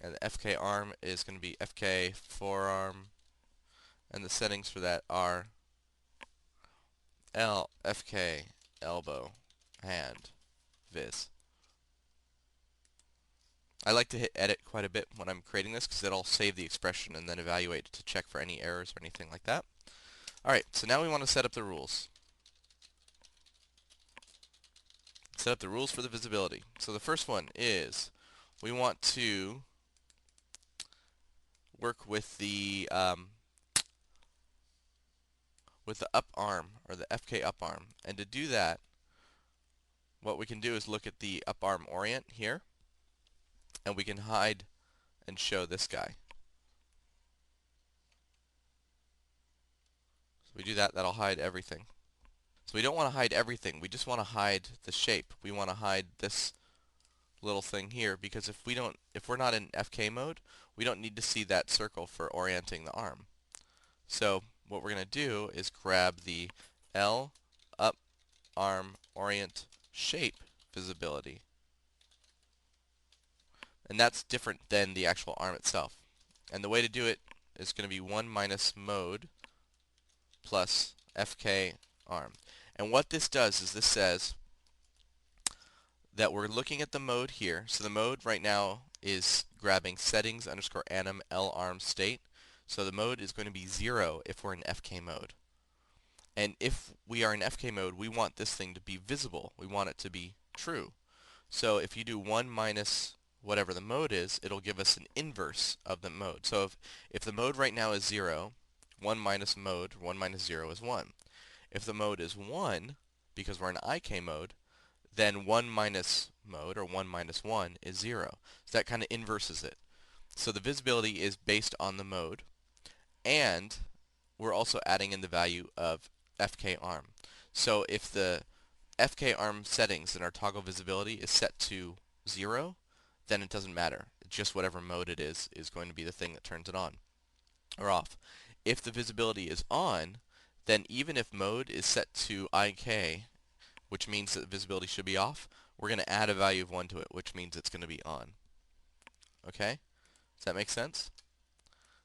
And the FK arm is going to be FK forearm, and the settings for that are L FK elbow hand viz. I like to hit edit quite a bit when I'm creating this because it'll save the expression and then evaluate to check for any errors or anything like that. Alright, so now we want to set up the rules. Set up the rules for the visibility. So the first one is we want to work with the up arm, or the FK up arm. And to do that, what we can do is look at the up arm orient here, and we can hide and show this guy. So we do that, that'll hide everything. So we don't want to hide everything, we just want to hide the shape. We want to hide this little thing here because if we're not in FK mode, we don't need to see that circle for orienting the arm. So what we're going to do is grab the L up arm orient shape visibility. And that's different than the actual arm itself. And the way to do it is going to be 1 minus mode plus fk arm. And what this does is this says that we're looking at the mode here. So the mode right now is grabbing settings underscore anim larm state. So the mode is going to be 0 if we're in FK mode. And if we are in FK mode, we want this thing to be visible. We want it to be true. So if you do 1 minus whatever the mode is, it'll give us an inverse of the mode. So if the mode right now is 0, 1 minus mode, 1 minus 0 is 1. If the mode is 1, because we're in IK mode, then 1 minus mode, or 1 minus 1, is 0. So that kind of inverses it. So the visibility is based on the mode, and we're also adding in the value of fkarm. So if the fkarm settings in our toggle visibility is set to 0, then it doesn't matter. Just whatever mode it is going to be the thing that turns it on or off. If the visibility is on, then even if mode is set to IK, which means that visibility should be off, we're going to add a value of 1 to it, which means it's going to be on. Okay? Does that make sense?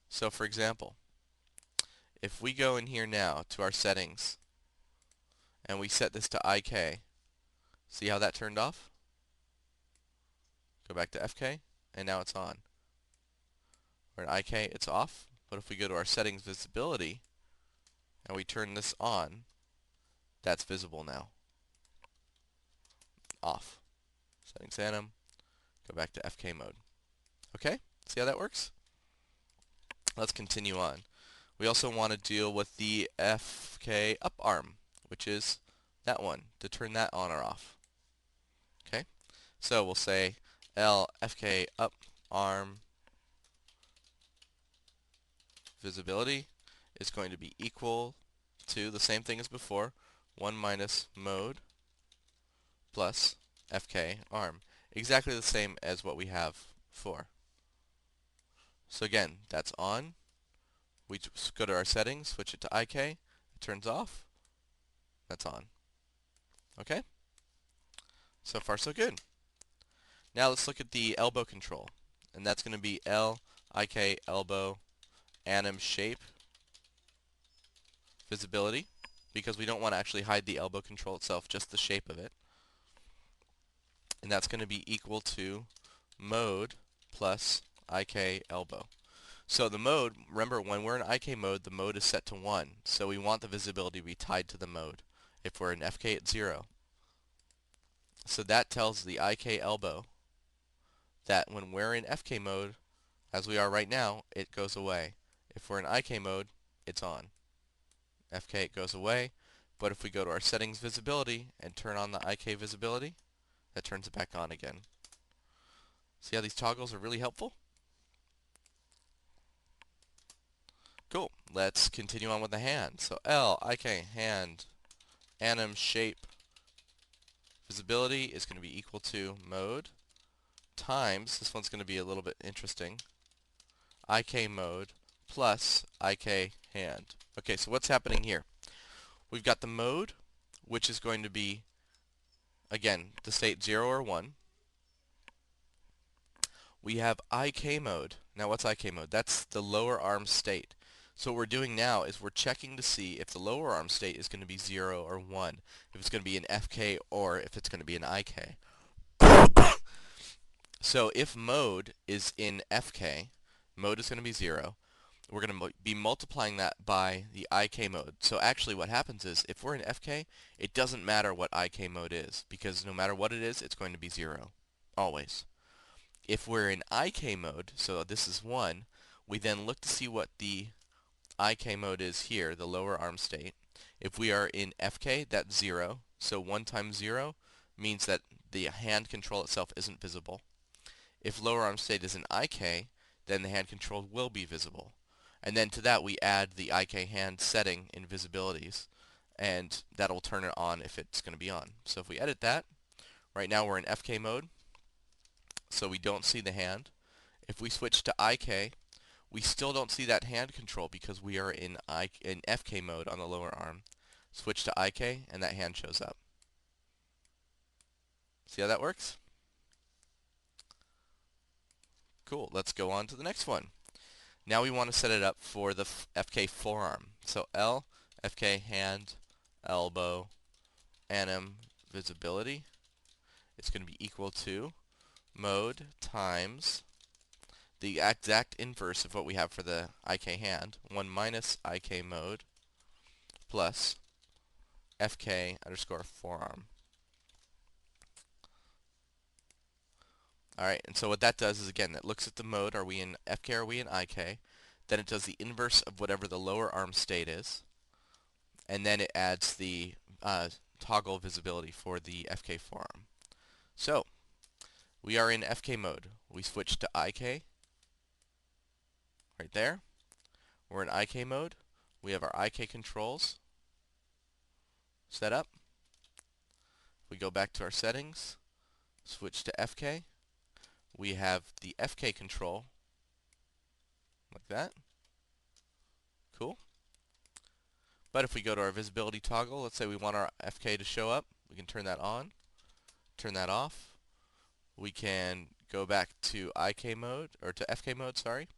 So for example, if we go in here now to our settings and we set this to IK, see how that turned off? Go back to FK, and now it's on. We're in IK, it's off. But if we go to our settings visibility and we turn this on, that's visible now. Off. Settings anim, go back to FK mode. Okay? See how that works? Let's continue on. We also want to deal with the FK up arm, which is that one, to turn that on or off. Okay? So we'll say L FK up arm visibility is going to be equal to the same thing as before, 1 minus mode plus FK arm. Exactly the same as what we have before. So again, that's on. We just go to our settings, switch it to IK, it turns off, that's on. Okay? So far so good. Now let's look at the elbow control. And that's going to be L, IK, elbow, anim shape, visibility, because we don't want to actually hide the elbow control itself, just the shape of it. And that's going to be equal to mode plus IK elbow. So the mode, remember when we're in IK mode, the mode is set to 1. So we want the visibility to be tied to the mode. If we're in FK, it's 0. So that tells the IK elbow that when we're in FK mode, as we are right now, it goes away. If we're in IK mode, it's on. FK, it goes away. But if we go to our settings visibility and turn on the IK visibility, that turns it back on again. See how these toggles are really helpful? Cool. Let's continue on with the hand. So L, IK, hand, anim shape, visibility is going to be equal to mode times, this one's going to be a little bit interesting, IK mode plus IK hand. Okay, so what's happening here? We've got the mode, which is going to be, again, the state 0 or 1. We have IK mode. Now what's IK mode? That's the lower arm state. So what we're doing now is we're checking to see if the lower arm state is going to be 0 or 1, if it's going to be an FK or if it's going to be an IK. So if mode is in FK, mode is going to be 0. We're going to be multiplying that by the IK mode. So actually what happens is if we're in FK, it doesn't matter what IK mode is, because no matter what it is, it's going to be 0. Always. If we're in IK mode, so this is 1, we then look to see what the IK mode is here, the lower arm state. If we are in FK, that's 0. So 1 times 0 means that the hand control itself isn't visible. If lower arm state is in IK, then the hand control will be visible. And then to that we add the IK hand setting in visibilities, and that'll turn it on if it's going to be on. So if we edit that, right now we're in FK mode, so we don't see the hand. If we switch to IK, we still don't see that hand control because we are in FK mode on the lower arm. Switch to IK, and that hand shows up. See how that works? Cool. Let's go on to the next one. Now we want to set it up for the FK forearm. So L, FK hand, elbow, anim, visibility. It's going to be equal to mode times the exact inverse of what we have for the IK hand, 1 minus IK mode plus FK underscore forearm. Alright, and so what that does is, again, it looks at the mode, are we in FK or are we in IK? Then it does the inverse of whatever the lower arm state is, and then it adds the toggle visibility for the FK forearm. So, we are in FK mode. We switch to IK, right there. We're in IK mode. We have our IK controls set up. We go back to our settings, switch to FK. We have the FK control, like that. Cool. But if we go to our visibility toggle, let's say we want our FK to show up, we can turn that on, turn that off. We can go back to IK mode, or to FK mode, sorry.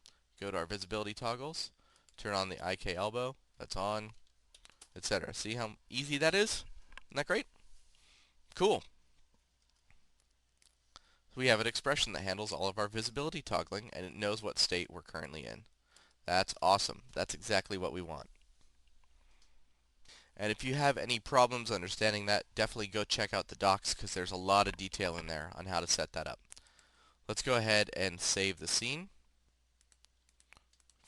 Go to our visibility toggles, turn on the IK elbow, that's on, etc. See how easy that is? Isn't that great? Cool. We have an expression that handles all of our visibility toggling, and it knows what state we're currently in. That's awesome. That's exactly what we want. And if you have any problems understanding that, definitely go check out the docs because there's a lot of detail in there on how to set that up. Let's go ahead and save the scene.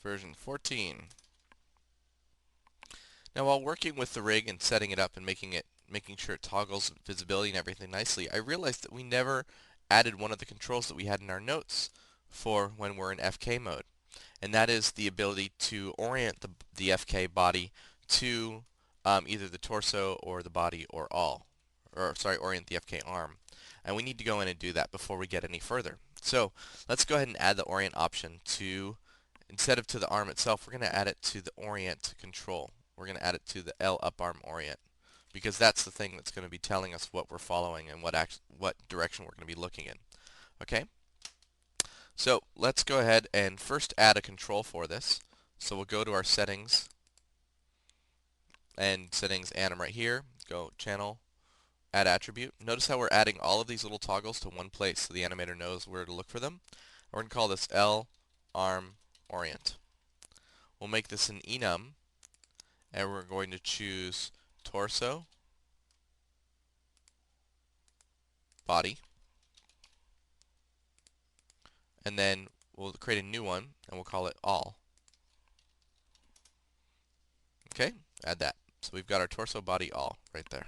Version 14. Now while working with the rig and setting it up and making sure it toggles visibility and everything nicely, I realized that we never added one of the controls that we had in our notes for when we're in FK mode. And that is the ability to orient the FK body to either the torso or the body or all. Or sorry, orient the FK arm. And we need to go in and do that before we get any further. So let's go ahead and add the orient option to, instead of to the arm itself, we're going to add it to the orient control. We're going to add it to the L up arm orient, because that's the thing that's going to be telling us what we're following and what direction we're going to be looking in. Okay? So let's go ahead and first add a control for this. So we'll go to our settings, and settings anim right here, go channel, add attribute. Notice how we're adding all of these little toggles to one place so the animator knows where to look for them. We're going to call this L arm orient. We'll make this an enum, and we're going to choose torso, body, and then we'll create a new one and we'll call it all. Okay, add that. So we've got our torso, body, all right there.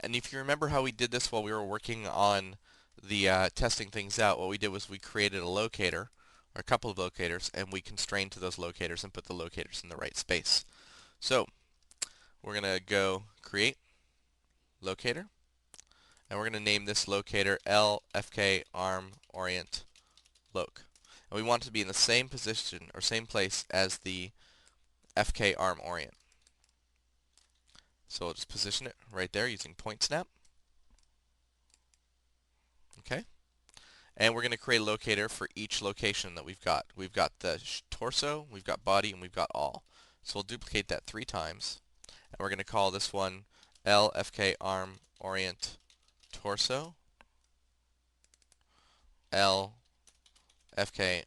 And if you remember how we did this while we were working on the testing things out, what we did was we created a locator, or a couple of locators, and we constrained to those locators and put the locators in the right space. So we're going to go create locator, and we're going to name this locator LFK arm orient loc. And we want it to be in the same position or same place as the FK arm orient. So we'll just position it right there using point snap. Okay. And we're going to create a locator for each location that we've got. We've got the torso, we've got body, and we've got all. So we'll duplicate that 3 times. And we're going to call this one LFK arm orient torso, LFK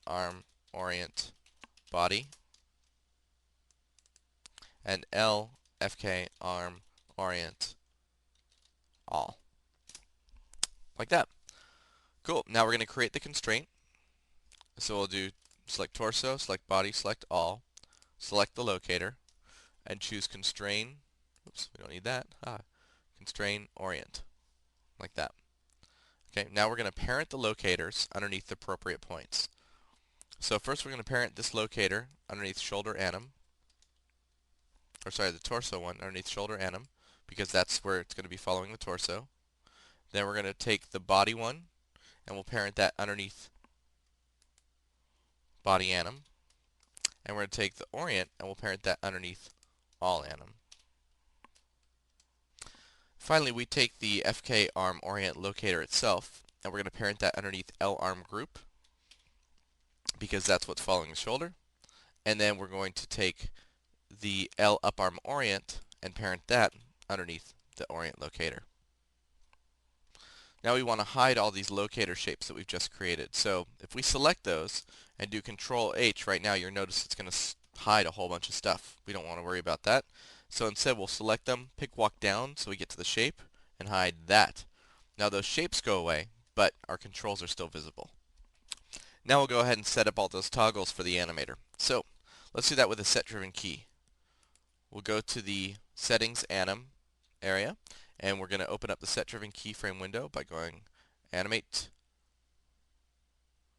arm orient body, and LFK arm orient all. Like that. Cool. Now we're going to create the constraint. So we'll do select torso, select body, select all, select the locator, and choose constrain. Oops, we don't need that. Constrain orient. Like that. Okay, now we're going to parent the locators underneath the appropriate points. So first we're going to parent this locator underneath shoulder anim, or sorry, the torso one underneath shoulder anim, because that's where it's going to be following the torso. Then we're going to take the body one, and we'll parent that underneath body anim. And we're going to take the orient, and we'll parent that underneath all anim. Finally, we take the FK arm orient locator itself, and we're going to parent that underneath L arm group, because that's what's following the shoulder. and then we're going to take the L up arm orient and parent that underneath the orient locator. Now we want to hide all these locator shapes that we've just created. So if we select those and do Control H, right now you'll notice it's going to hide a whole bunch of stuff. We don't want to worry about that. So instead we'll select them, pick walk down so we get to the shape, and hide that. Now those shapes go away, but our controls are still visible. Now we'll go ahead and set up all those toggles for the animator. So let's do that with a set-driven key. We'll go to the Settings Anim area, and we're going to open up the set-driven keyframe window by going Animate,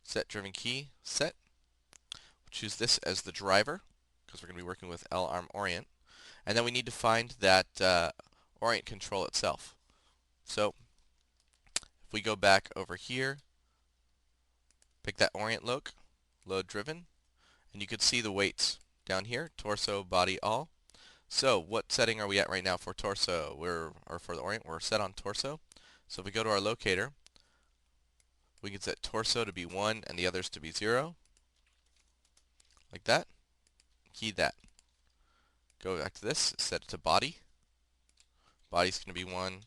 Set-driven key, Set. We'll choose this as the driver, because we're going to be working with L-arm orient. And then we need to find that orient control itself. So if we go back over here, pick that orient load driven, and you can see the weights down here, torso, body, all. So what setting are we at right now for torso? Or for the orient, we're set on torso. So if we go to our locator, we can set torso to be 1 and the others to be 0. Like that. Key that. Go back to this, set it to body. Body's going to be 1,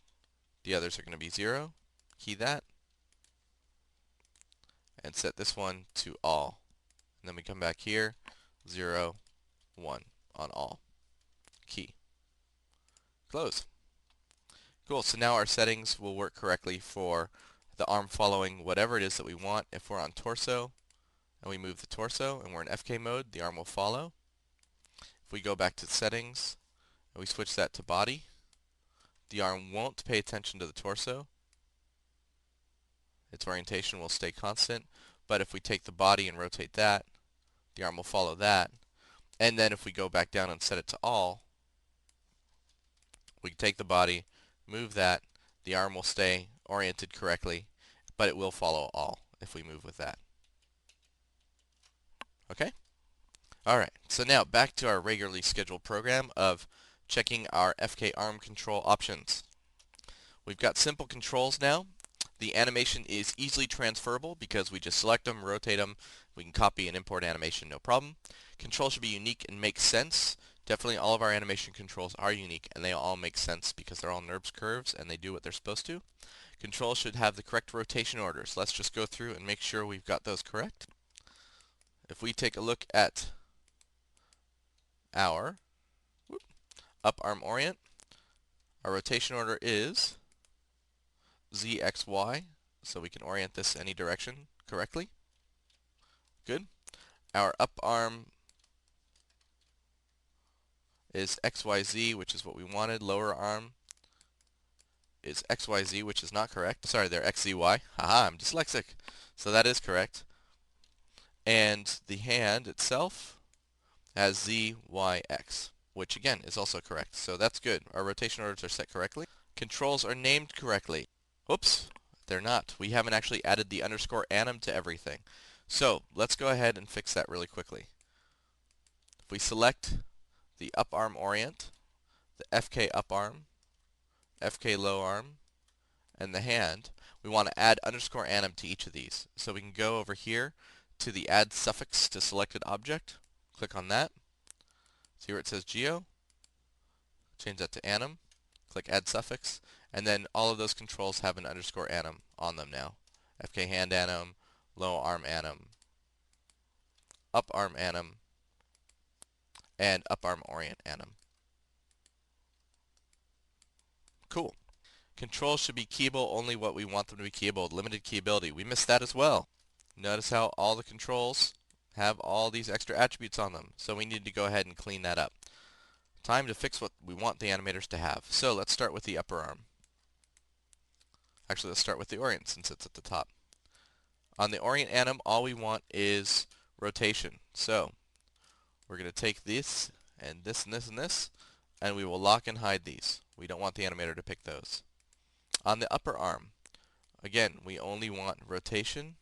the others are going to be 0. Key that. And set this one to all. And then we come back here, 0, 1 on all. Key. Close. Cool, so now our settings will work correctly for the arm following whatever it is that we want. If we're on torso and we move the torso and we're in FK mode, the arm will follow. If we go back to settings and we switch that to body, the arm won't pay attention to the torso. Its orientation will stay constant, but if we take the body and rotate that, the arm will follow that. And then if we go back down and set it to all, we can take the body, move that, the arm will stay oriented correctly, but it will follow all if we move with that. Okay? Alright, so now back to our regularly scheduled program of checking our FK arm control options. We've got simple controls now. The animation is easily transferable because we just select them, rotate them. We can copy and import animation, no problem. Controls should be unique and make sense. Definitely all of our animation controls are unique and they all make sense because they're all NURBS curves and they do what they're supposed to. Controls should have the correct rotation orders. Let's just go through and make sure we've got those correct. If we take a look at our up arm orient, our rotation order is Z, X, Y, so we can orient this any direction correctly. Good. Our up arm is XYZ, which is what we wanted. Lower arm is XYZ, which is not correct. Sorry, they're XZY. Haha, I'm dyslexic. So that is correct. And the hand itself has ZYX, which again is also correct. So that's good. Our rotation orders are set correctly. Controls are named correctly. Oops, they're not. We haven't actually added the underscore anim to everything. So let's go ahead and fix that really quickly. If we select the up arm orient, the FK up arm, FK low arm, and the hand, we want to add underscore anim to each of these. So we can go over here to the add suffix to selected object, click on that, see where it says geo, change that to anim, click add suffix, and then all of those controls have an underscore anim on them now. FK hand anim, low arm anim, up arm anim, and up arm orient anim. Cool. Controls should be keyable only what we want them to be keyable. Limited keyability. We missed that as well. Notice how all the controls have all these extra attributes on them. So we need to go ahead and clean that up. Time to fix what we want the animators to have. So let's start with the upper arm. Actually, let's start with the orient since it's at the top. On the orient anim, all we want is rotation. So we're going to take this and this and this and this, and we will lock and hide these. We don't want the animator to pick those. On the upper arm, again, we only want rotation.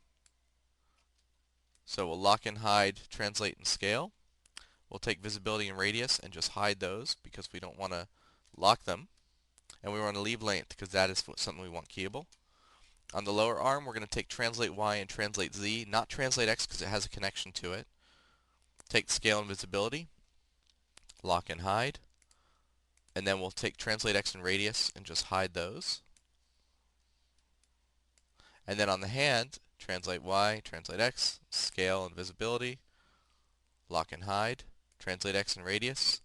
So we'll lock and hide, translate, and scale. We'll take visibility and radius and just hide those because we don't want to lock them. And we want to leave length because that is something we want keyable. On the lower arm, we're going to take translate Y and translate Z, not translate X because it has a connection to it. take scale and visibility, lock and hide, and then we'll take translate X and radius and just hide those. And then on the hand, translate Y, translate X, scale and visibility, lock and hide, translate X and radius.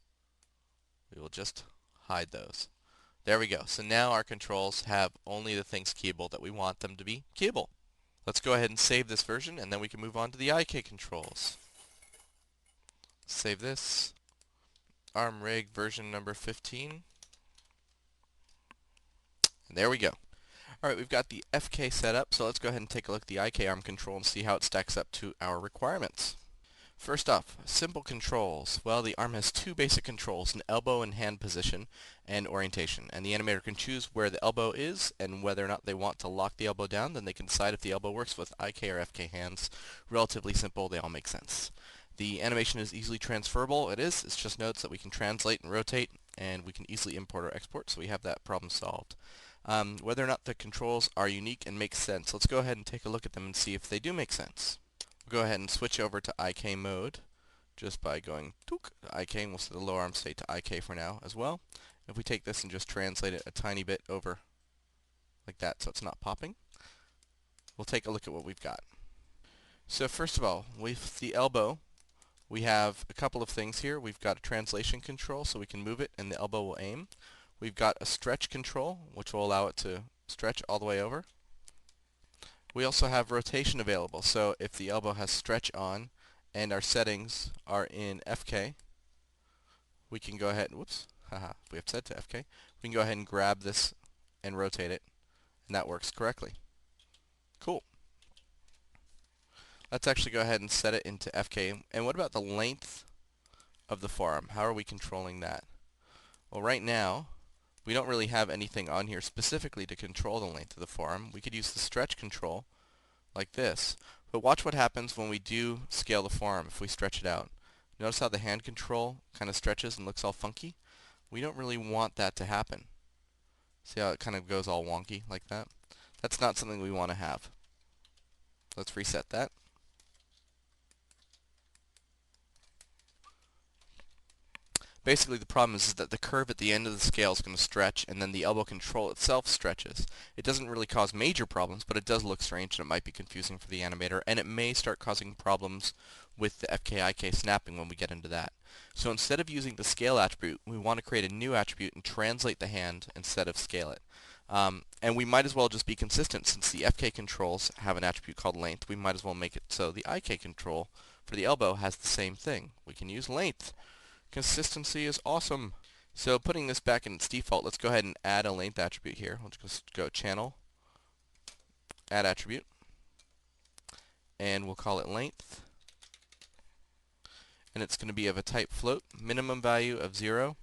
We will just hide those. There we go. So now our controls have only the things keyable that we want them to be keyable. Let's go ahead and save this version, and then we can move on to the IK controls. Save this. ARMRig version number 15. And there we go. Alright, we've got the FK set up, so let's go ahead and take a look at the IK ARM control and see how it stacks up to our requirements. First off, simple controls. Well, the ARM has two basic controls, an elbow and hand position and orientation. And the animator can choose where the elbow is and whether or not they want to lock the elbow down. Then they can decide if the elbow works with IK or FK hands. Relatively simple, they all make sense. The animation is easily transferable. It's just notes that we can translate and rotate, and we can easily import or export, so we have that problem solved. Whether or not the controls are unique and make sense, let's go ahead and take a look at them and see if they do make sense. We'll go ahead and switch over to IK mode just by going to IK, and we'll set the lower arm state to IK for now as well. If we take this and just translate it a tiny bit over like that so it's not popping, we'll take a look at what we've got. So first of all, with the elbow, we have a couple of things here. We've got a translation control, so we can move it and the elbow will aim. We've got a stretch control, which will allow it to stretch all the way over. We also have rotation available, so if the elbow has stretch on and our settings are in FK, we can go ahead, we have set to FK, we can go ahead and grab this and rotate it, and that works correctly. Cool. Let's actually go ahead and set it into FK. And what about the length of the forearm? How are we controlling that? Well, right now, we don't really have anything on here specifically to control the length of the forearm. We could use the stretch control like this. But watch what happens when we do scale the forearm if we stretch it out. Notice how the hand control kind of stretches and looks all funky? We don't really want that to happen. See how it kind of goes all wonky like that? That's not something we want to have. Let's reset that. Basically, the problem is that the curve at the end of the scale is going to stretch, and then the elbow control itself stretches. It doesn't really cause major problems, but it does look strange, and it might be confusing for the animator, and it may start causing problems with the FK-IK snapping when we get into that. So instead of using the scale attribute, we want to create a new attribute and translate the hand instead of scale it. And we might as well just be consistent. Since the FK controls have an attribute called length, we might as well make it so the IK control for the elbow has the same thing. We can use length. Consistency is awesome. So putting this back in its default, let's go ahead and add a length attribute here. Let's just go channel, add attribute, and we'll call it length. And it's going to be of a type float, minimum value of 0,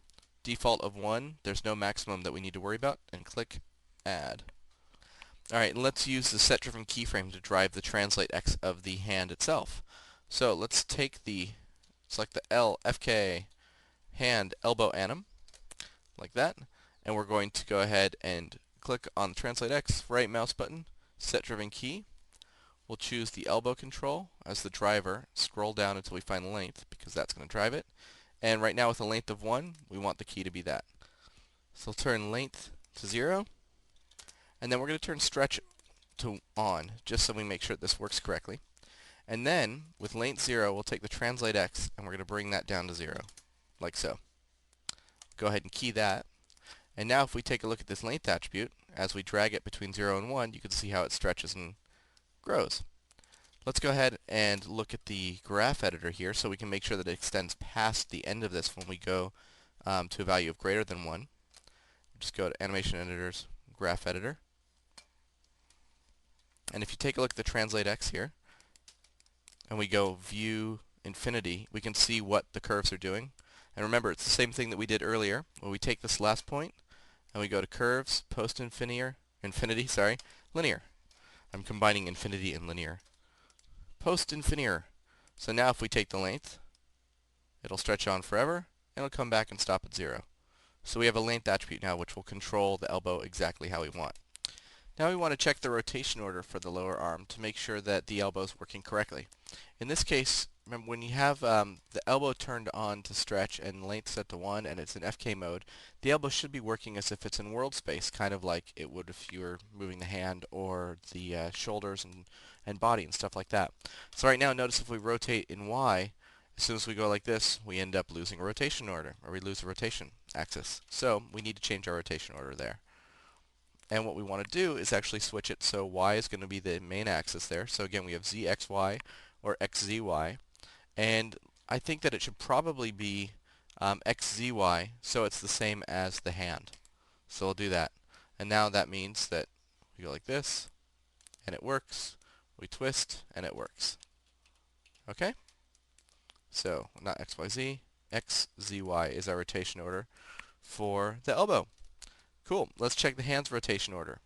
default of 1. There's no maximum that we need to worry about, and click add. Alright, let's use the set-driven keyframe to drive the translate X of the hand itself. So let's select the L, FK, hand, elbow, anim, like that, and we're going to go ahead and click on Translate X, right mouse button, set driven key. We'll choose the elbow control as the driver, scroll down until we find length, because that's going to drive it, and right now with a length of 1, we want the key to be that. So we'll turn length to 0, and then we're going to turn stretch to on, just so we make sure that this works correctly. And then, with length 0, we'll take the Translate X, and we're going to bring that down to 0. Like so. Go ahead and key that. And now if we take a look at this length attribute, as we drag it between 0 and 1, you can see how it stretches and grows. Let's go ahead and look at the graph editor here so we can make sure that it extends past the end of this when we go to a value of greater than 1. Just go to Animation Editors, Graph Editor. And if you take a look at the Translate X here, and we go View Infinity, we can see what the curves are doing. And remember, it's the same thing that we did earlier, where we take this last point, and we go to Curves, Post-Infinity, Linear. I'm combining infinity and linear. Post-Infinity. So now if we take the length, it'll stretch on forever, and it'll come back and stop at 0. So we have a length attribute now, which will control the elbow exactly how we want. Now we want to check the rotation order for the lower arm to make sure that the elbow is working correctly. In this case, remember when you have the elbow turned on to stretch and length set to 1 and it's in FK mode, the elbow should be working as if it's in world space, kind of like it would if you were moving the hand or the shoulders and body and stuff like that. So right now, notice if we rotate in Y, as soon as we go like this, we end up losing a rotation order, or we lose the rotation axis. So we need to change our rotation order there. And what we want to do is actually switch it so Y is going to be the main axis there. So again, we have ZXY or XZY. And I think that it should probably be XZY, so it's the same as the hand. So we'll do that. And now that means that we go like this, and it works. We twist, and it works. Okay? So not XYZ, XZY is our rotation order for the elbow. Cool. Let's check the hand's rotation order.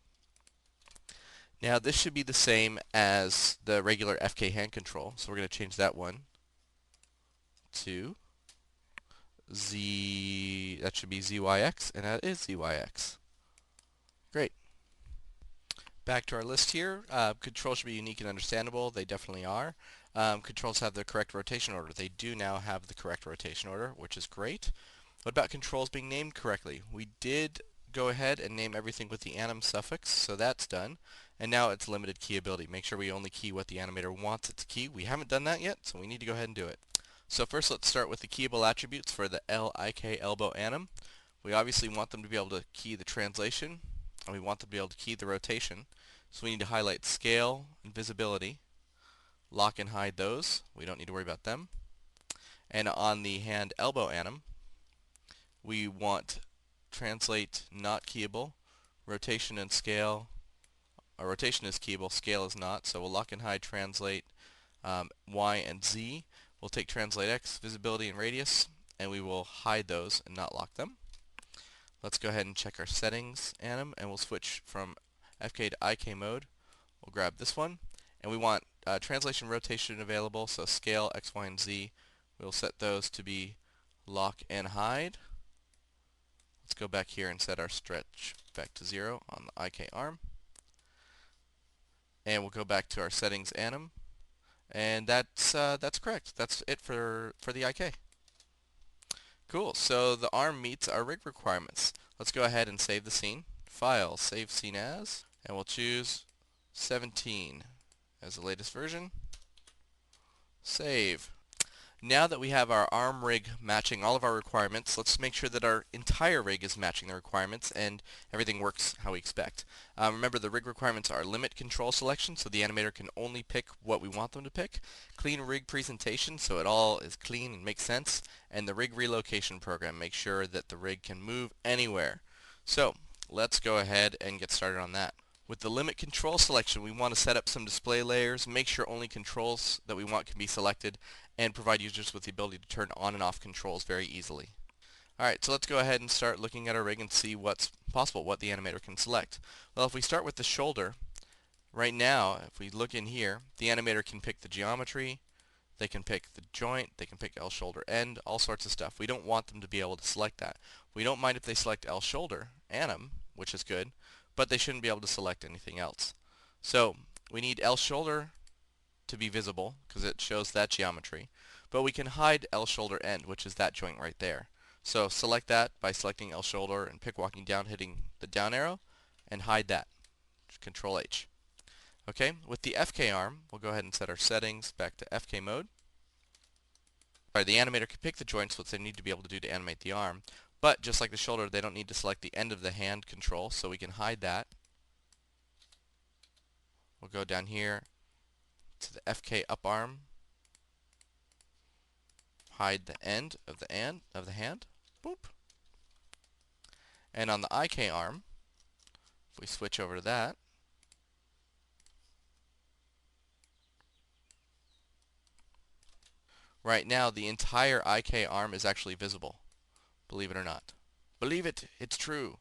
Now this should be the same as the regular FK hand control, so we're going to change that one to Z, that should be ZYX, and that is ZYX. Great. Back to our list here. Controls should be unique and understandable. They definitely are. Controls have the correct rotation order. They do now have the correct rotation order, which is great. What about controls being named correctly? We did go ahead and name everything with the anim suffix, so that's done. And now it's limited key ability. Make sure we only key what the animator wants it to key. We haven't done that yet, so we need to go ahead and do it. So first let's start with the keyable attributes for the LIK elbow anim. We obviously want them to be able to key the translation, and we want them to be able to key the rotation. So we need to highlight scale and visibility, lock and hide those. We don't need to worry about them. And on the hand elbow anim, we want translate not keyable, rotation and scale. Rotation is keyable, scale is not, so we'll lock and hide translate Y and Z. We'll take translate X, visibility and radius, and we will hide those and not lock them. Let's go ahead and check our settings anim, and we'll switch from FK to IK mode. We'll grab this one, and we want translation rotation available, so scale X, Y, and Z. We'll set those to be lock and hide. Let's go back here and set our stretch back to 0 on the IK arm. And we'll go back to our settings anim. And that's correct. That's it for the IK. Cool. So the arm meets our rig requirements. Let's go ahead and save the scene. File, save scene as, and we'll choose 17 as the latest version. Save. Now that we have our arm rig matching all of our requirements, let's make sure that our entire rig is matching the requirements and everything works how we expect. Remember, the rig requirements are limit control selection, so the animator can only pick what we want them to pick. Clean rig presentation, so it all is clean and makes sense. And the rig relocation program, make sure that the rig can move anywhere. So let's go ahead and get started on that. With the limit control selection, we want to set up some display layers, make sure only controls that we want can be selected, and provide users with the ability to turn on and off controls very easily. Alright, so let's go ahead and start looking at our rig and see what's possible, what the animator can select. Well, if we start with the shoulder, right now, if we look in here, the animator can pick the geometry, they can pick the joint, they can pick L shoulder end, all sorts of stuff. We don't want them to be able to select that. We don't mind if they select L shoulder anim, which is good, but they shouldn't be able to select anything else. So we need L shoulder to be visible because it shows that geometry, but we can hide L shoulder end, which is that joint right there. So select that by selecting L shoulder and pick walking down, hitting the down arrow, and hide that. Control H. Okay, with the FK arm, we'll go ahead and set our settings back to FK mode. Alright, the animator can pick the joints, what they need to be able to do to animate the arm. But just like the shoulder, they don't need to select the end of the hand control, so we can hide that. We'll go down here to the FK up arm, hide the end of the hand, boop. And on the IK arm, if we switch over to that, right now the entire IK arm is actually visible. Believe it or not. Believe it, it's true.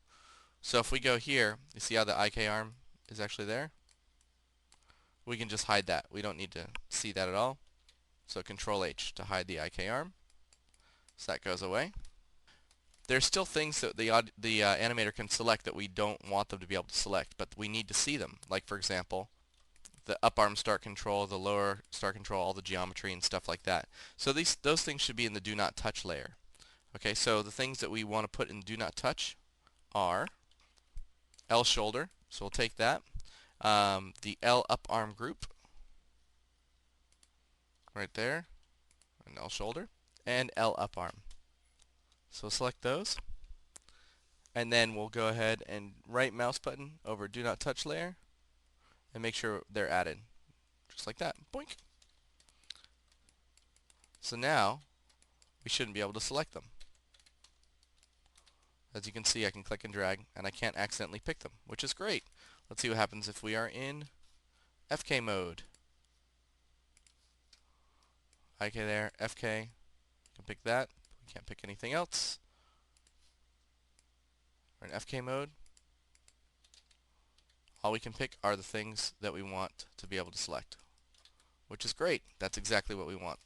So if we go here, you see how the IK arm is actually there? We can just hide that. We don't need to see that at all. So Control H to hide the IK arm. So that goes away. There's still things that the animator can select that we don't want them to be able to select, but we need to see them. Like, for example, the up arm start control, the lower start control, all the geometry and stuff like that. So those things should be in the do not touch layer. Okay, so the things that we want to put in do not touch are L shoulder, so we'll take that. The L up arm group, right there, and L shoulder, and L up arm. So we'll select those, and then we'll go ahead and right mouse button over do not touch layer, and make sure they're added, just like that. Boink. So now we shouldn't be able to select them. As you can see, I can click and drag, and I can't accidentally pick them, which is great. Let's see what happens if we are in FK mode. IK there, FK, can pick that. We can't pick anything else. We're in FK mode. All we can pick are the things that we want to be able to select, which is great. That's exactly what we want.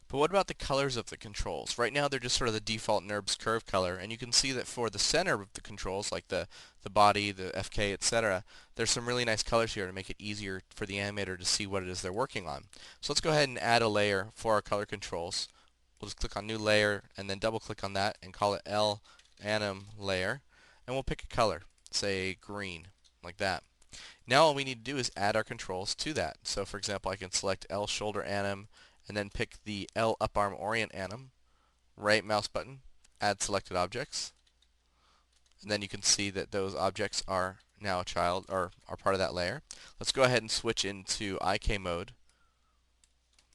But what about the colors of the controls? Right now they're just sort of the default NURBS curve color, and you can see that for the center of the controls, like the body, the FK, etc., there's some really nice colors here to make it easier for the animator to see what it is they're working on. So let's go ahead and add a layer for our color controls. We'll just click on new layer and then double click on that and call it L anim layer, and we'll pick a color, say green, like that. Now all we need to do is add our controls to that. So for example, I can select L shoulder anim and then pick the L up arm orient anim, right mouse button, add selected objects, and then you can see that those objects are now a child, or are part of that layer. Let's go ahead and switch into IK mode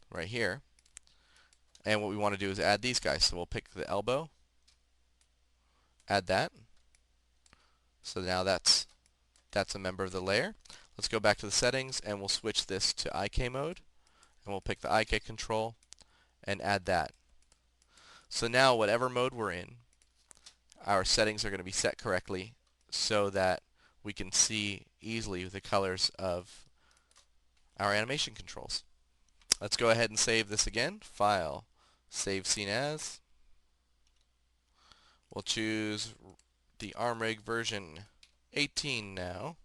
right here, and what we want to do is add these guys. So we'll pick the elbow, add that, so now that's a member of the layer. Let's go back to the settings and we'll switch this to IK mode, and we'll pick the IK control and add that. So now whatever mode we're in, our settings are going to be set correctly so that we can see easily the colors of our animation controls. Let's go ahead and save this again. File, save scene as. We'll choose the ArmRig version 18 now.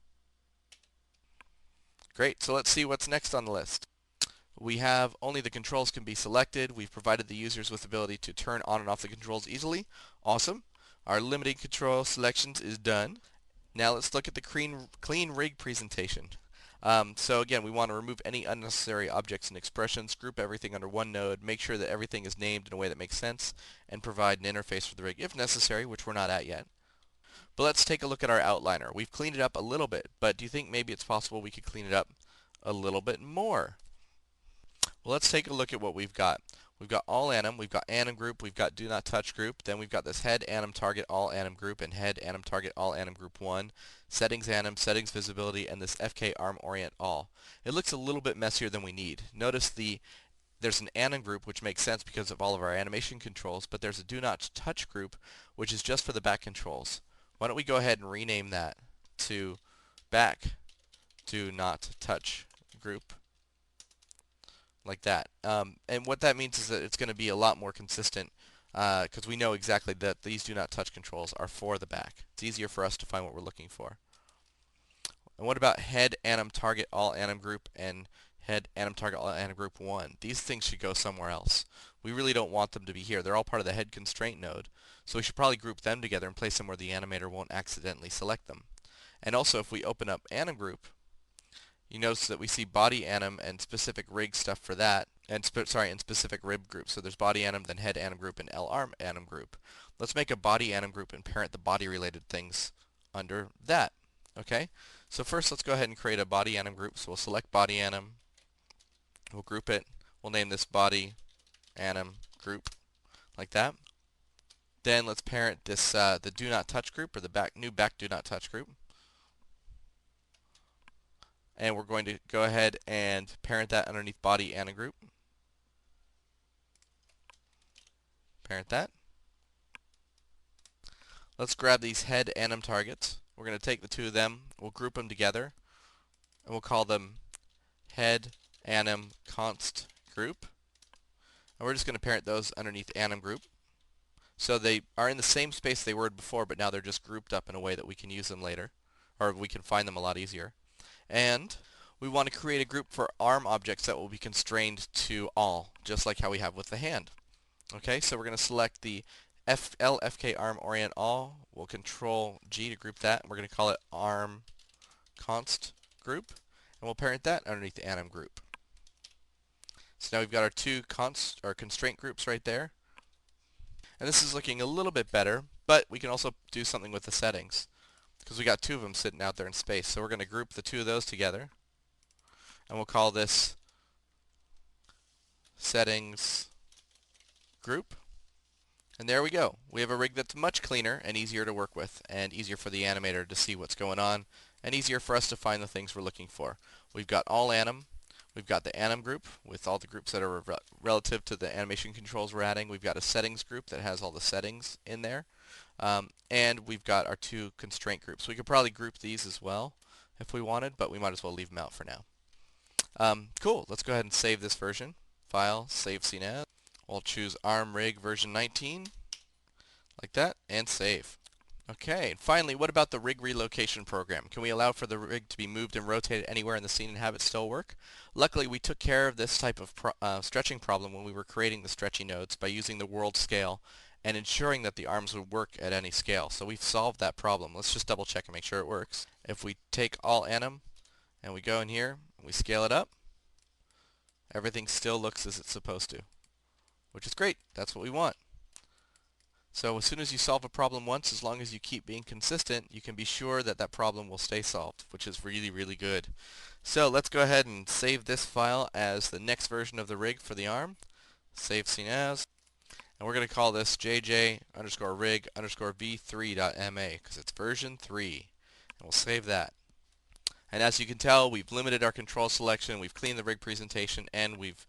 Great, so let's see what's next on the list. We have only the controls can be selected. We've provided the users with the ability to turn on and off the controls easily. Awesome. Our limiting control selections is done. Now let's look at the clean rig presentation. So again, we want to remove any unnecessary objects and expressions, group everything under one node, make sure that everything is named in a way that makes sense, and provide an interface for the rig if necessary, which we're not at yet. But let's take a look at our outliner. We've cleaned it up a little bit, but do you think maybe it's possible we could clean it up a little bit more? Well, let's take a look at what we've got. We've got all anim, we've got anim group, we've got do not touch group, then we've got this head anim target all anim group and head anim target all anim group 1, settings anim, settings visibility, and this FK arm orient all. It looks a little bit messier than we need. Notice there's an anim group, which makes sense because of all of our animation controls, but there's a do not touch group, which is just for the back controls. Why don't we go ahead and rename that to back do not touch group, like that. And what that means is that it's going to be a lot more consistent because we know exactly that these do not touch controls are for the back. It's easier for us to find what we're looking for. And what about head anim target all anim group and head anim target all anim group 1? These things should go somewhere else. We really don't want them to be here. They're all part of the head constraint node, so we should probably group them together and place them where the animator won't accidentally select them. And also, if we open up anim group, you notice that we see body anim and specific rig stuff for that, and specific rib group. So there's body anim, then head anim group, and L arm anim group. Let's make a body anim group and parent the body related things under that. Okay? So first let's go ahead and create a body anim group. So we'll select body anim, we'll group it, we'll name this body anim group, like that. Then let's parent this the do not touch group, or the new back do not touch group. And we're going to go ahead and parent that underneath body anim group. Parent that. Let's grab these head anim targets. We're going to take the two of them, we'll group them together, and we'll call them head anim const group. And we're just going to parent those underneath anim group. So they are in the same space they were before, but now they're just grouped up in a way that we can use them later. or we can find them a lot easier. And we want to create a group for arm objects that will be constrained to all, just like how we have with the hand. Okay, so we're going to select the LFK arm orient all. We'll control G to group that. We're going to call it arm const group, and we'll parent that underneath the anim group. So now we've got our two constraint groups right there. And this is looking a little bit better, but we can also do something with the settings because we got two of them sitting out there in space. So we're going to group the two of those together, and we'll call this settings group. And there we go. We have a rig that's much cleaner and easier to work with, and easier for the animator to see what's going on, and easier for us to find the things we're looking for. We've got all anim. We've got the anim group with all the groups that are relative to the animation controls we're adding. We've got a settings group that has all the settings in there. And we've got our two constraint groups. We could probably group these as well if we wanted, but we might as well leave them out for now. Cool. Let's go ahead and save this version. File, save scene as. We'll choose ARM Rig version 19, like that, and save. Okay, and finally, what about the rig relocation program? Can we allow for the rig to be moved and rotated anywhere in the scene and have it still work? Luckily, we took care of this type of stretching problem when we were creating the stretchy nodes by using the world scale and ensuring that the arms would work at any scale. So we've solved that problem. Let's just double check and make sure it works. If we take all anim and we go in here, and we scale it up, everything still looks as it's supposed to, which is great. That's what we want. So as soon as you solve a problem once, as long as you keep being consistent, you can be sure that that problem will stay solved, which is really, really good. So let's go ahead and save this file as the next version of the rig for the arm. Save scene as. And we're going to call this jj_rig_v3.ma because it's version 3. And we'll save that. And as you can tell, we've limited our control selection, we've cleaned the rig presentation, and we've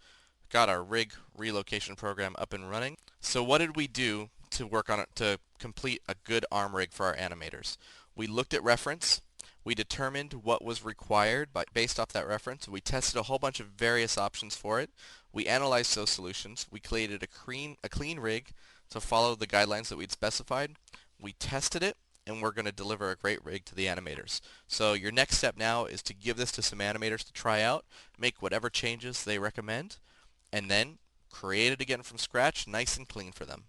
got our rig relocation program up and running. So what did we do to work on it to complete a good arm rig for our animators? We looked at reference. We determined what was required based off that reference. We tested a whole bunch of various options for it. We analyzed those solutions. We created a clean rig to follow the guidelines that we'd specified. We tested it, and we're going to deliver a great rig to the animators. So your next step now is to give this to some animators to try out, make whatever changes they recommend, and then create it again from scratch, nice and clean for them.